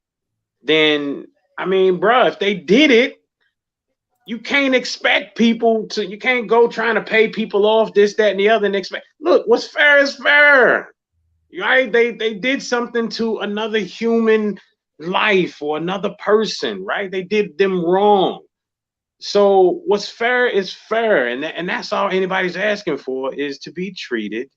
then I mean, bruh, if they did it, you can't expect people to. You can't go trying to pay people off this, that, and the other, and expect. Look, what's fair is fair. Right? They did something to another human life or another person, right? They did them wrong. So what's fair is fair, and that's all anybody's asking for, is to be treated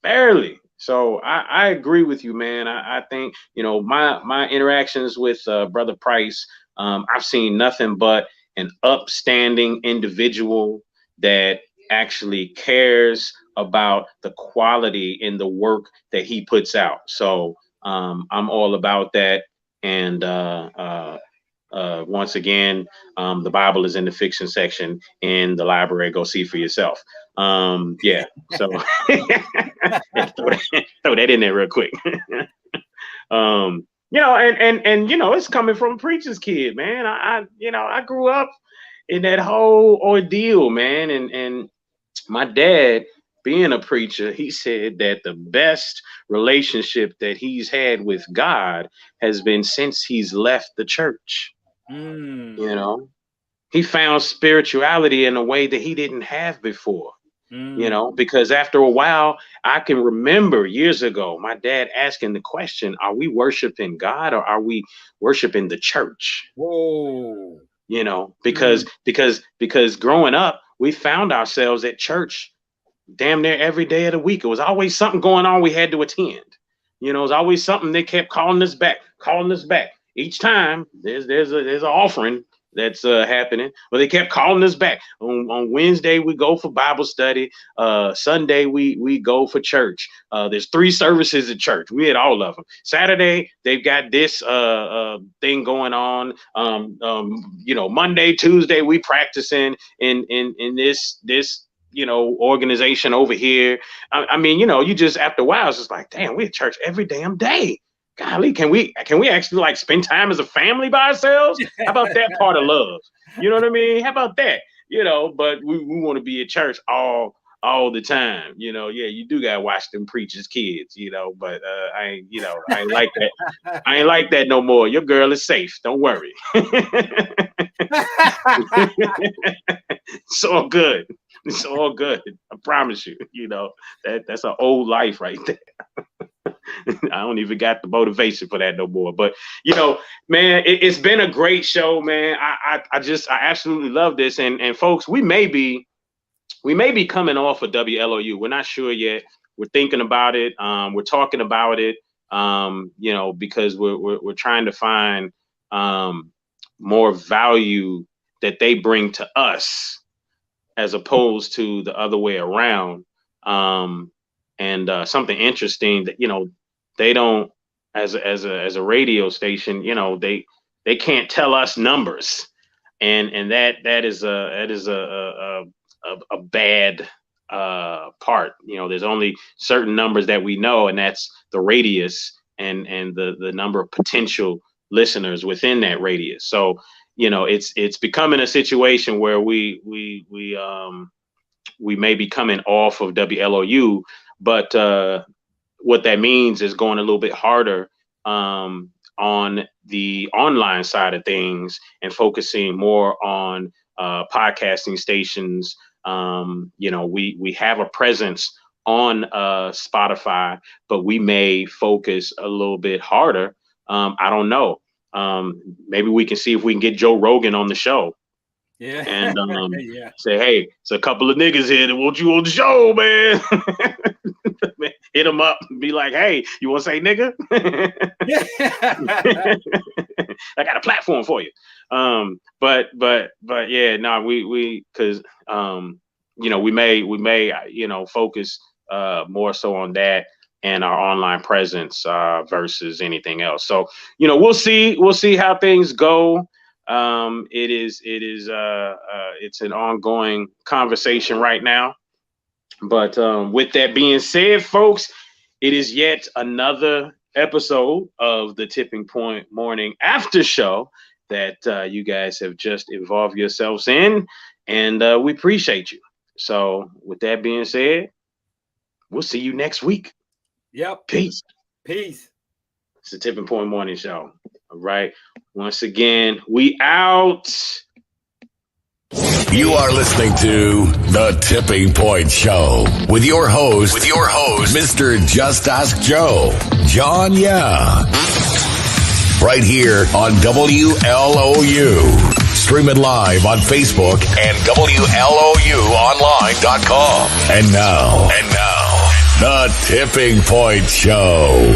fairly. So I agree with you, man. I think, you know, my interactions with Brother Price, I've seen nothing but an upstanding individual that actually cares about the quality in the work that he puts out. So I'm all about that. And once again, the Bible is in the fiction section in the library. Go see for yourself. Yeah. So throw that in there real quick. You know, and you know, it's coming from a preacher's kid, man. I grew up in that whole ordeal, man. And my dad, being a preacher, he said that the best relationship that he's had with God has been since he's left the church. You know, he found spirituality in a way that he didn't have before. You know, because after a while, I can remember years ago, my dad asking the question, are we worshiping God or are we worshiping the church? Whoa. You know, because growing up, we found ourselves at church damn near every day of the week. It was always something going on we had to attend. You know, it was always something they kept calling us back. Each time there's an offering that's happening, but they kept calling us back. On Wednesday we go for Bible study. Sunday we go for church. There's 3 services at church. We had all of them. Saturday they've got this thing going on. You know, Monday, Tuesday we practicing in this you know, organization over here. I mean, you know, you just, after a while, it's just like, damn, we at church every damn day. Golly, can we actually like spend time as a family by ourselves? How about that part of love? You know what I mean? How about that? You know, but we want to be at church all the time. You know, yeah, you do gotta watch them preachers' kids, you know, but I ain't like that. I ain't like that no more. Your girl is safe. Don't worry. It's all good. It's all good. I promise you. You know, that's an old life right there. I don't even got the motivation for that no more. But you know, man, it's been a great show, man. I absolutely love this. And folks, we may be coming off of WLOU. We're not sure yet. We're thinking about it. We're talking about it. You know, because we're trying to find more value that they bring to us as opposed to the other way around. And something interesting that, you know, they don't, as a radio station, you know, they can't tell us numbers, and that is a bad part. You know, there's only certain numbers that we know, and that's the radius and the number of potential listeners within that radius. So, you know, it's becoming a situation where we may be coming off of WLOU, but what that means is going a little bit harder on the online side of things and focusing more on podcasting stations. You know, we have a presence on Spotify, but we may focus a little bit harder. I don't know. Maybe we can see if we can get Joe Rogan on the show. Yeah. And yeah. Say, hey, it's a couple of niggas here that want you on the show, man. hit them up and be like, hey, you want to say nigga? I got a platform for you. But yeah, no, we because we may focus more so on that and our online presence versus anything else. So we'll see how things go. It's an ongoing conversation right now. But with that being said, folks, it is yet another episode of the Tipping Point Morning After Show that you guys have just involved yourselves in, and we appreciate you. So with that being said, we'll see you next week. Yep. Peace. Peace. It's the Tipping Point Morning Show. All right. Once again, we out. You are listening to The Tipping Point Show with your host, Mr. Just Ask Joe, John Yeah. Right here on WLOU. Stream it live on Facebook and WLOUonline.com. And now, The Tipping Point Show.